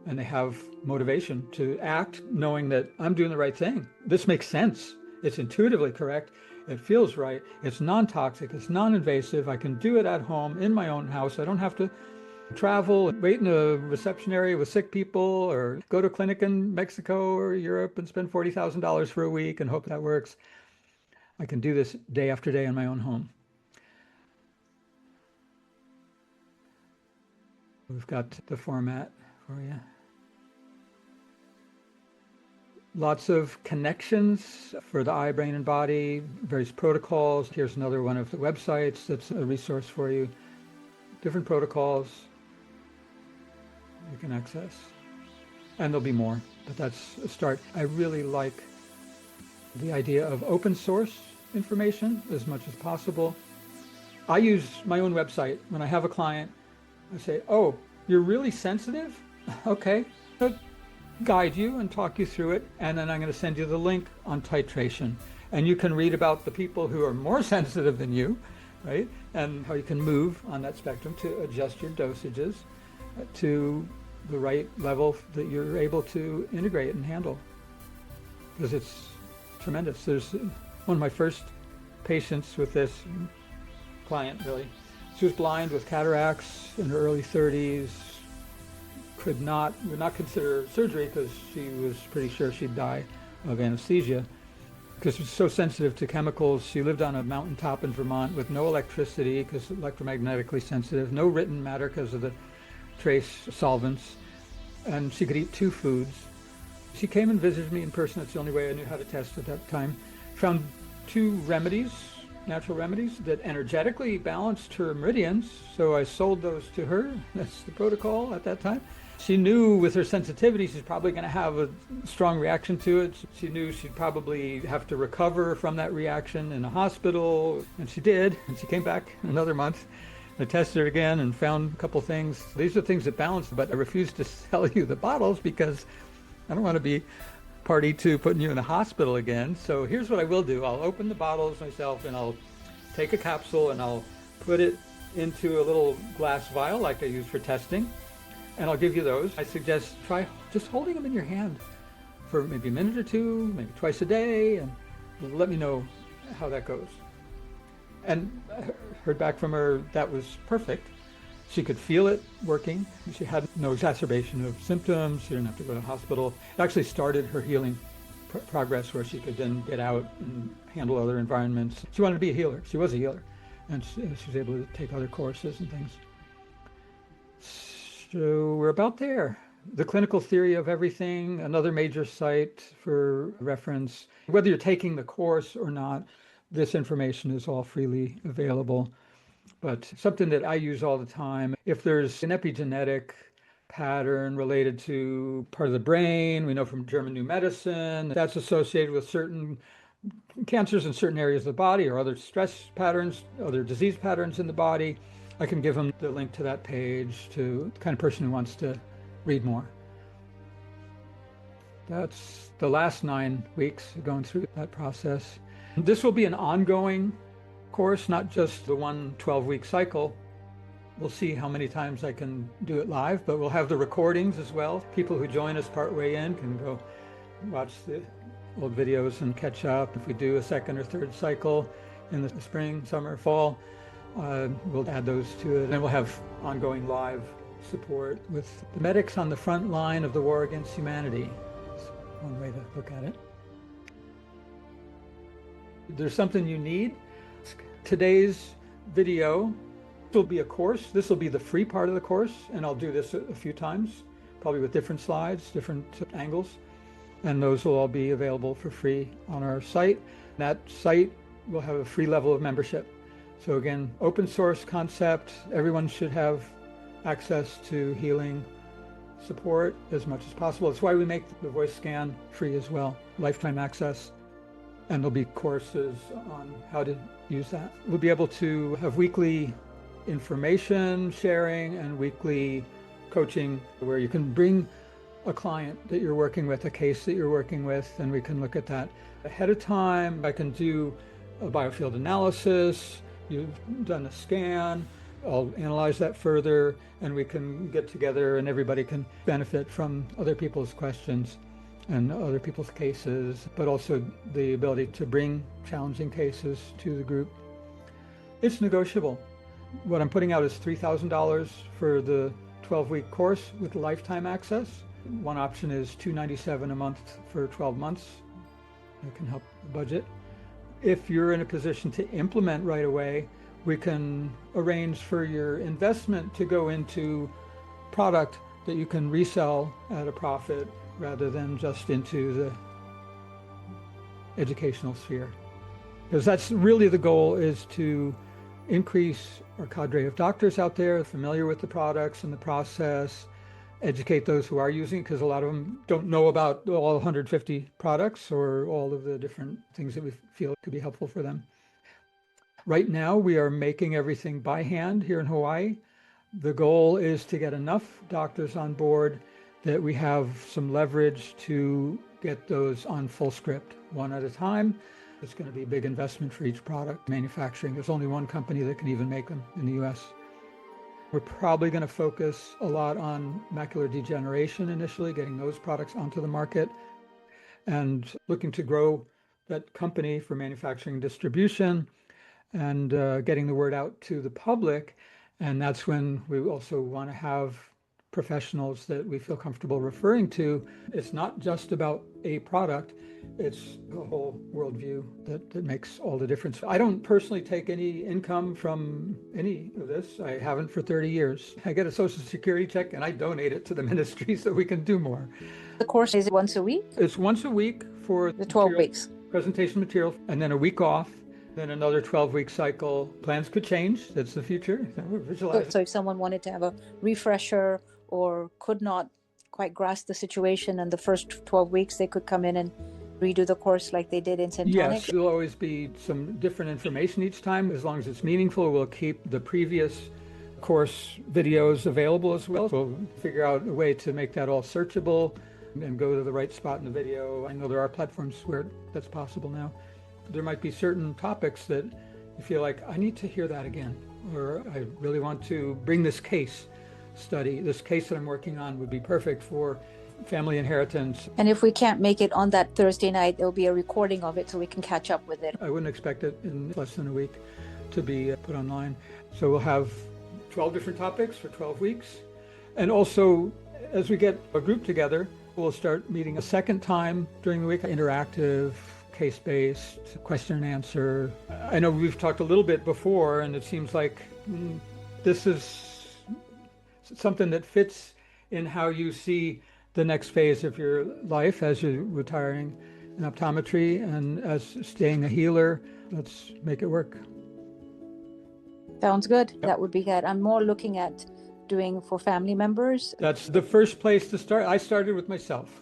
and they have motivation to act, knowing that I'm doing the right thing. This makes sense. It's intuitively correct. It feels right. It's non-toxic. It's non-invasive. I can do it at home in my own house. I don't have to travel, wait in a reception area with sick people, or go to a clinic in Mexico or Europe and spend $40,000 for a week and hope that works. I can do this day after day in my own home. We've got the format for you. Lots of connections for the eye, brain, and body, various protocols. Here's another one of the websites that's a resource for you. Different protocols you can access. And there'll be more, but that's a start. I really like the idea of open source information as much as possible. I use my own website. When I have a client, I say, oh, you're really sensitive? Okay. So guide you and talk you through it, and then I'm going to send you the link on titration. And you can read about the people who are more sensitive than you, right? And how you can move on that spectrum to adjust your dosages to the right level that you're able to integrate and handle. Because it's tremendous. There's one of my first patients with this client, really. She was blind with cataracts in her early 30s. Would not consider surgery because she was pretty sure she'd die of anesthesia because she was so sensitive to chemicals. She lived on a mountaintop in Vermont with no electricity because electromagnetically sensitive, no written matter because of the trace solvents, and she could eat 2 foods. She came and visited me in person. That's the only way I knew how to test at that time. Found 2 remedies, natural remedies, that energetically balanced her meridians, so I sold those to her. That's the protocol at that time. She knew with her sensitivity she's probably going to have a strong reaction to it. She knew she'd probably have to recover from that reaction in a hospital, and she did. And she came back another month. I tested her again and found a couple things. These are things that balanced, but I refused to sell you the bottles because I don't want to be party to putting you in a hospital again. So here's what I will do. I'll open the bottles myself and I'll take a capsule and I'll put it into a little glass vial like I use for testing. And I'll give you those. I suggest try just holding them in your hand for maybe a minute or two, maybe twice a day, and let me know how that goes. And I heard back from her that was perfect. She could feel it working. She had no exacerbation of symptoms. She didn't have to go to the hospital. It actually started her healing progress where she could then get out and handle other environments. She wanted to be a healer. She was a healer. And she was able to take other courses and things. So we're about there. The Clinical Theory of Everything, another major site for reference. Whether you're taking the course or not, this information is all freely available. But something that I use all the time, if there's an epigenetic pattern related to part of the brain, we know from German New Medicine, that's associated with certain cancers in certain areas of the body or other stress patterns, other disease patterns in the body, I can give them the link to that page to the kind of person who wants to read more. That's the last 9 weeks going through that process. This will be an ongoing course, not just the one 12-week cycle. We'll see how many times I can do it live, but we'll have the recordings as well. People who join us partway in can go watch the old videos and catch up. If we do a second or third cycle in the spring, summer, fall, we'll add those to it. And we'll have ongoing live support with the medics on the front line of the war against humanity. That's one way to look at it. There's something you need. Today's video will be a course. This will be the free part of the course, and I'll do this a few times, probably with different slides, different angles. and those will all be available for free on our site. That site will have a free level of membership. So again, open source concept, everyone should have access to healing support as much as possible. That's why we make the voice scan free as well, lifetime access. And there'll be courses on how to use that. We'll be able to have weekly information sharing and weekly coaching where you can bring a client that you're working with, a case that you're working with, and we can look at that ahead of time. I can do a biofield analysis. You've done a scan. I'll analyze that further, and we can get together and everybody can benefit from other people's questions and other people's cases, but also the ability to bring challenging cases to the group. It's negotiable. What I'm putting out is $3,000 for the 12-week course with lifetime access. One option is $297 a month for 12 months. It can help the budget. If you're in a position to implement right away, we can arrange for your investment to go into product that you can resell at a profit rather than just into the educational sphere. Because that's really the goal, is to increase our cadre of doctors out there familiar with the products and the process, educate those who are using it, because a lot of them don't know about all 150 products or all of the different things that we feel could be helpful for them. Right now, we are making everything by hand here in Hawaii. The goal is to get enough doctors on board that we have some leverage to get those on full script one at a time. It's going to be a big investment for each product. Manufacturing, there's only one company that can even make them in the US. We're probably going to focus a lot on macular degeneration initially, getting those products onto the market, and looking to grow that company for manufacturing and distribution, and getting the word out to the public. And that's when we also want to have professionals that we feel comfortable referring to. It's not just about a product, it's a whole worldview that makes all the difference. I don't personally take any income from any of this. I haven't for 30 years. I get a Social Security check and I donate it to the ministry so we can do more. The course is once a week? It's once a week for the 12 weeks. Presentation material, and then a week off. Then another 12-week cycle. Plans could change. That's the future. So if someone wanted to have a refresher or could not quite grasp the situation in the first 12 weeks, they could come in and redo the course like they did in Centonic? Yes, there'll always be some different information each time. As long as it's meaningful, we'll keep the previous course videos available as well. We'll figure out a way to make that all searchable and go to the right spot in the video. I know there are platforms where that's possible now. There might be certain topics that you feel like, I need to hear that again, or I really want to bring this case study. This case that I'm working on would be perfect for family inheritance. And if we can't make it on that Thursday night, there'll be a recording of it so we can catch up with it. I wouldn't expect it in less than a week to be put online. So we'll have 12 different topics for 12 weeks. And also, as we get a group together, we'll start meeting a second time during the week, interactive, case-based, question and answer. I know we've talked a little bit before, and it seems like this is something that fits in how you see the next phase of your life as you're retiring in optometry and as staying a healer. Let's make it work. Sounds good. Yep. That would be good. I'm more looking at doing for family members. That's the first place to start. I started with myself.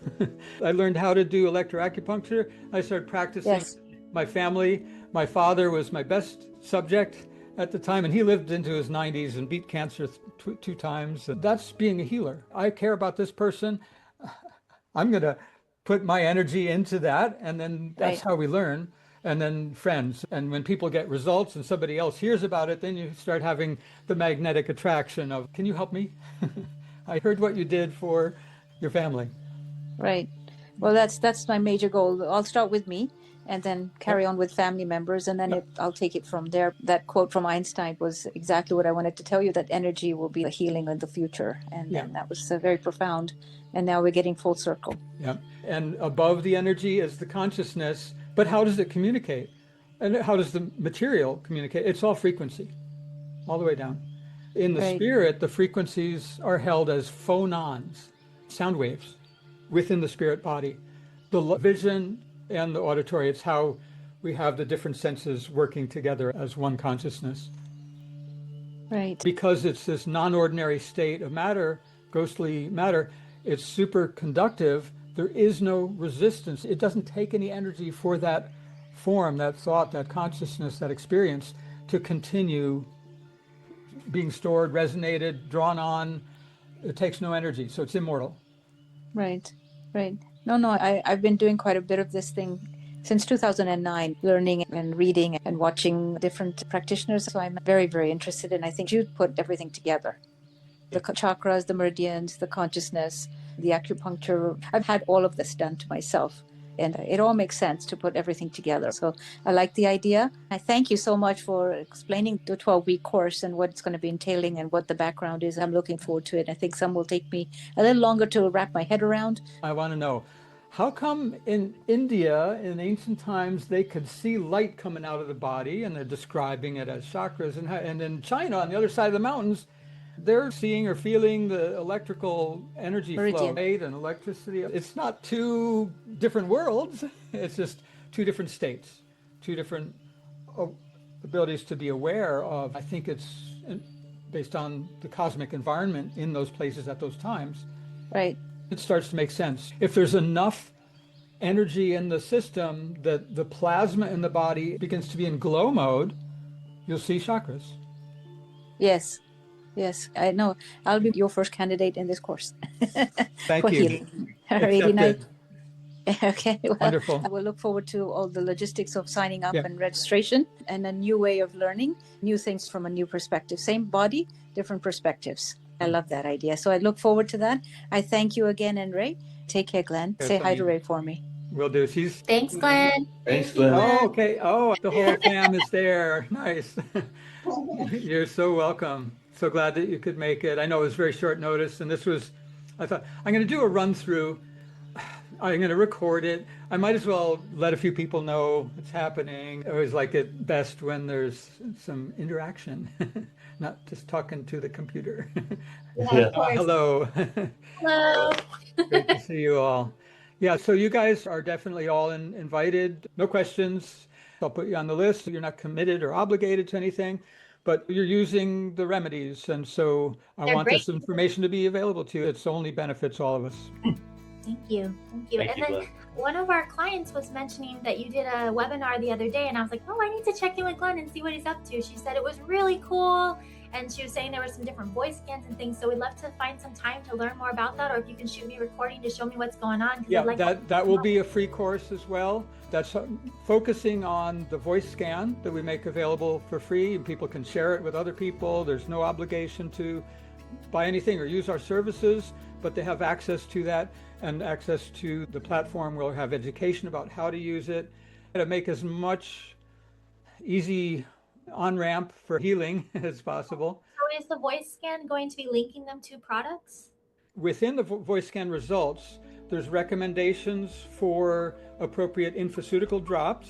I learned how to do electroacupuncture. I started practicing. Yes. My family. My father was my best subject at the time, and he lived into his 90s and beat cancer two times. That's being a healer. I care about this person. I'm going to put my energy into that, and then that's how we learn. And then friends. And when people get results and somebody else hears about it, then you start having the magnetic attraction of, can you help me? I heard what you did for your family. Right. Well, that's my major goal. I'll start with me and then carry on with family members, and then I'll take it from there. That quote from Einstein was exactly what I wanted to tell you, that energy will be the healing in the future. And that was very profound. And now we're getting full circle. Yeah. And above the energy is the consciousness. But how does it communicate? And how does the material communicate? It's all frequency, all the way down. In the spirit, the frequencies are held as phonons, sound waves, within the spirit body. vision and the auditory. It's how we have the different senses working together as one consciousness. Right. Because it's this non-ordinary state of matter, ghostly matter, it's super conductive. There is no resistance. It doesn't take any energy for that form, that thought, that consciousness, that experience to continue being stored, resonated, drawn on. It takes no energy, so it's immortal. Right. Right. No, I've been doing quite a bit of this thing since 2009, learning and reading and watching different practitioners. So I'm very, very interested, and I think you put everything together. The chakras, the meridians, the consciousness, the acupuncture. I've had all of this done to myself, and it all makes sense to put everything together. So I like the idea. I thank you so much for explaining the 12-week course and what it's going to be entailing and what the background is. I'm looking forward to it. I think some will take me a little longer to wrap my head around. I want to know, how come in India in ancient times they could see light coming out of the body and they're describing it as chakras, and in China on the other side of the mountains they're seeing or feeling the electrical energy flow, right, and electricity? It's not two different worlds. It's just two different states, two different abilities to be aware of. I think it's based on the cosmic environment in those places at those times. Right. It starts to make sense. If there's enough energy in the system that the plasma in the body begins to be in glow mode, you'll see chakras. Yes. Yes, I know. I'll be your first candidate in this course. Thank for you. Healing. Alrighty, night. Okay, well, wonderful. I will look forward to all the logistics of signing up and registration and a new way of learning, new things from a new perspective. Same body, different perspectives. I love that idea. So I look forward to that. I thank you again, and Ray. Take care, Glenn. Yes, Say hi to Ray for me. Will do. Thanks, Glenn. Thanks, Glenn. Oh, okay. Oh, the whole fam is there. Nice. You're so welcome. So glad that you could make it. I know it was very short notice, and I thought, I'm going to do a run through. I'm going to record it. I might as well let a few people know it's happening. I always like it best when there's some interaction, not just talking to the computer. Yeah. Hello. Hello. Great to see you all. Yeah, so you guys are definitely all invited. No questions. I'll put you on the list. You're not committed or obligated to anything, but you're using the remedies. And so I want this information to be available to you. It's only benefits all of us. Thank you. Thank you. And then one of our clients was mentioning that you did a webinar the other day, and I was like, oh, I need to check in with Glenn and see what he's up to. She said it was really cool. And she was saying there were some different voice scans and things. So we'd love to find some time to learn more about that, or if you can shoot me a recording to show me what's going on. Yeah, that will be a free course as well. That's focusing on the voice scan that we make available for free, and people can share it with other people. There's no obligation to buy anything or use our services, but they have access to that and access to the platform. We'll have education about how to use it, to make as much easy on-ramp for healing as possible. So is the voice scan going to be linking them to products? Within the voice scan results, there's recommendations for appropriate infoceutical drops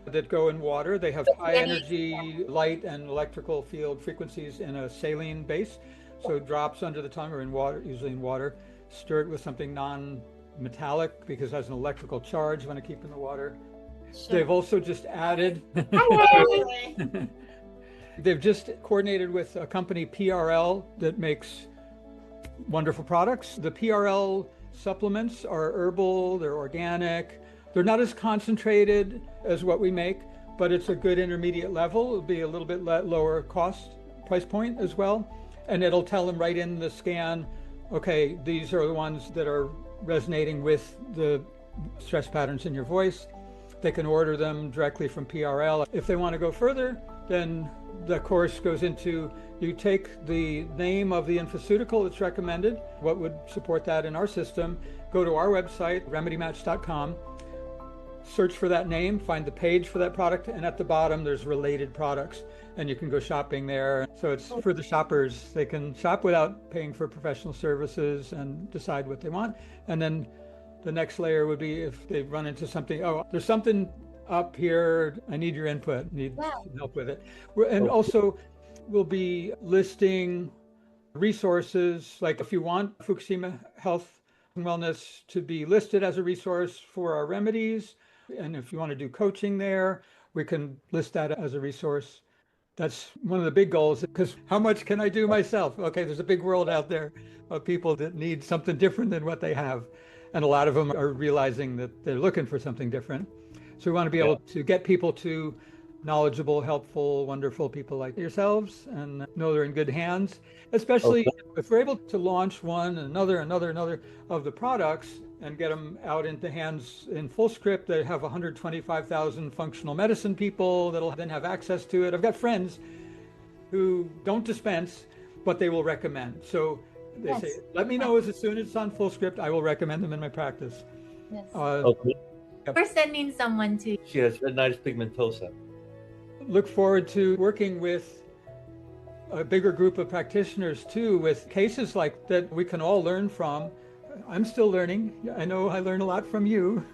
that go in water. They have high energy light and electrical field frequencies in a saline base. So drops under the tongue or in water, usually in water. Stir it with something non-metallic because it has an electrical charge. You want to keep in the water. Sure. They've also just added they've just coordinated with a company, PRL, that makes wonderful products. The PRL supplements are herbal, they're organic. They're not as concentrated as what we make, but it's a good intermediate level. It'll be a little bit lower price point as well. And it'll tell them right in the scan, okay, these are the ones that are resonating with the stress patterns in your voice. They can order them directly from PRL. If they want to go further, then the course goes into, you take the name of the infoceutical that's recommended, what would support that in our system, go to our website, remedymatch.com, search for that name, find the page for that product, and at the bottom there's related products, and you can go shopping there. So it's for the shoppers. They can shop without paying for professional services and decide what they want. And then the next layer would be if they run into something, oh, there's something up here, I need your input, need some help with it. And also we'll be listing resources, like if you want Fukushima Health Wellness to be listed as a resource for our remedies. And if you want to do coaching there, we can list that as a resource. That's one of the big goals, because how much can I do myself? Okay, there's a big world out there of people that need something different than what they have. And a lot of them are realizing that they're looking for something different. So we want to be able to get people to knowledgeable, helpful, wonderful people like yourselves and know they're in good hands, especially if we're able to launch one, another of the products and get them out into hands in full script that have 125,000 functional medicine people that'll then have access to it. I've got friends who don't dispense, but they will recommend. So they say, let me know as soon as it's on full script, I will recommend them in my practice. Yes. Yep. We're sending someone to. She has retinitis pigmentosa. Look forward to working with a bigger group of practitioners too, with cases like that we can all learn from. I'm still learning. I know I learn a lot from you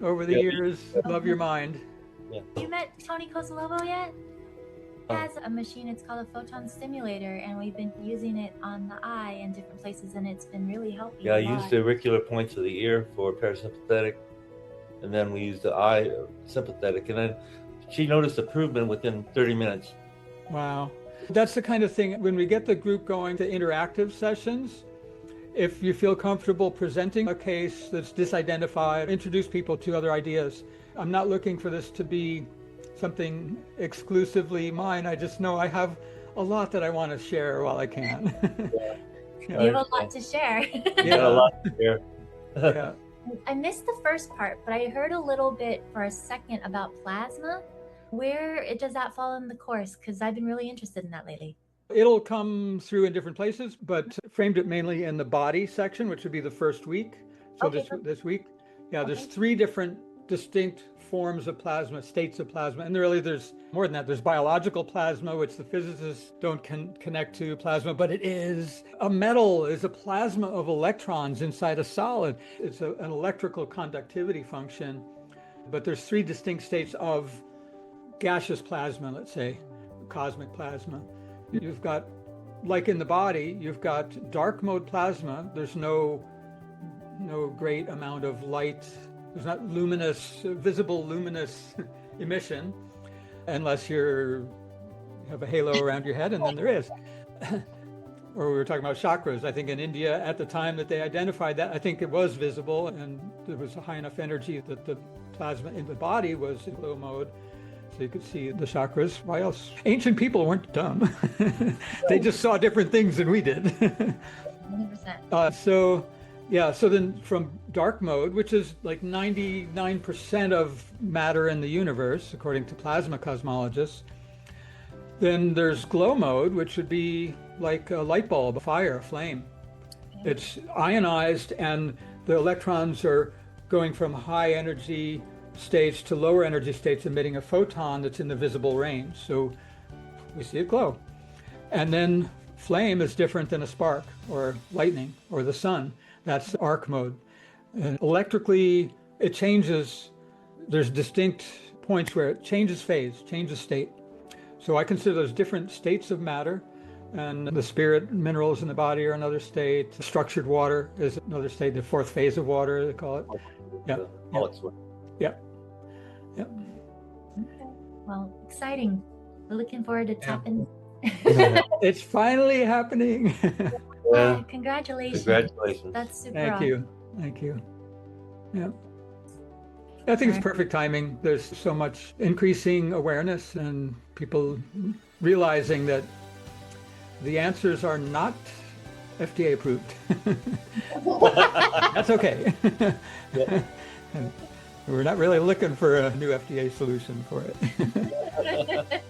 over the years. Love your mind. Yeah. You met Tony Kosolovo yet? He has a machine, it's called a photon stimulator, and we've been using it on the eye in different places, and it's been really helping. Yeah, I used the auricular points of the ear for parasympathetic, and then we used the eye sympathetic, and then she noticed improvement within 30 minutes. Wow. That's the kind of thing, when we get the group going to interactive sessions, if you feel comfortable presenting a case that's disidentified, introduce people to other ideas. I'm not looking for this to be something exclusively mine. I just know I have a lot that I want to share while I can. You have a lot to share. Yeah, a lot to share. Yeah. I missed the first part, but I heard a little bit for a second about plasma. Where does that fall in the course? Because I've been really interested in that lately. It'll come through in different places, but framed it mainly in the body section, which would be the first week. So this week, there's 3 different distinct forms of plasma, states of plasma. And there's more than that. There's biological plasma, which the physicists don't connect to plasma, but it is. A metal is a plasma of electrons inside a solid. It's an electrical conductivity function, but there's 3 distinct states of gaseous plasma, let's say, cosmic plasma. You've got, like in the body, you've got dark mode plasma. There's no great amount of light. There's not visible luminous emission, unless you have a halo around your head, and then there is. Or we were talking about chakras. I think in India, at the time that they identified that, I think it was visible, and there was a high enough energy that the plasma in the body was in low mode, so you could see the chakras. Why else? Ancient people weren't dumb. They just saw different things than we did. 100%. So then from dark mode, which is like 99% of matter in the universe, according to plasma cosmologists, then there's glow mode, which would be like a light bulb, a fire, a flame. It's ionized, and the electrons are going from high energy states to lower energy states, emitting a photon that's in the visible range. So we see it glow. And then flame is different than a spark or lightning or the sun. That's arc mode. And electrically, it changes. There's distinct points where it changes phase, changes state. So I consider those different states of matter, and the spirit minerals in the body are another state. Structured water is another state, the 4th phase of water, they call it. Yeah. Okay. Well, exciting. We're looking forward to tapping. It's finally happening. Yeah. Congratulations. Congratulations. That's super Thank you. Yeah. I think it's perfect timing. There's so much increasing awareness and people realizing that the answers are not FDA approved. That's okay. And we're not really looking for a new FDA solution for it.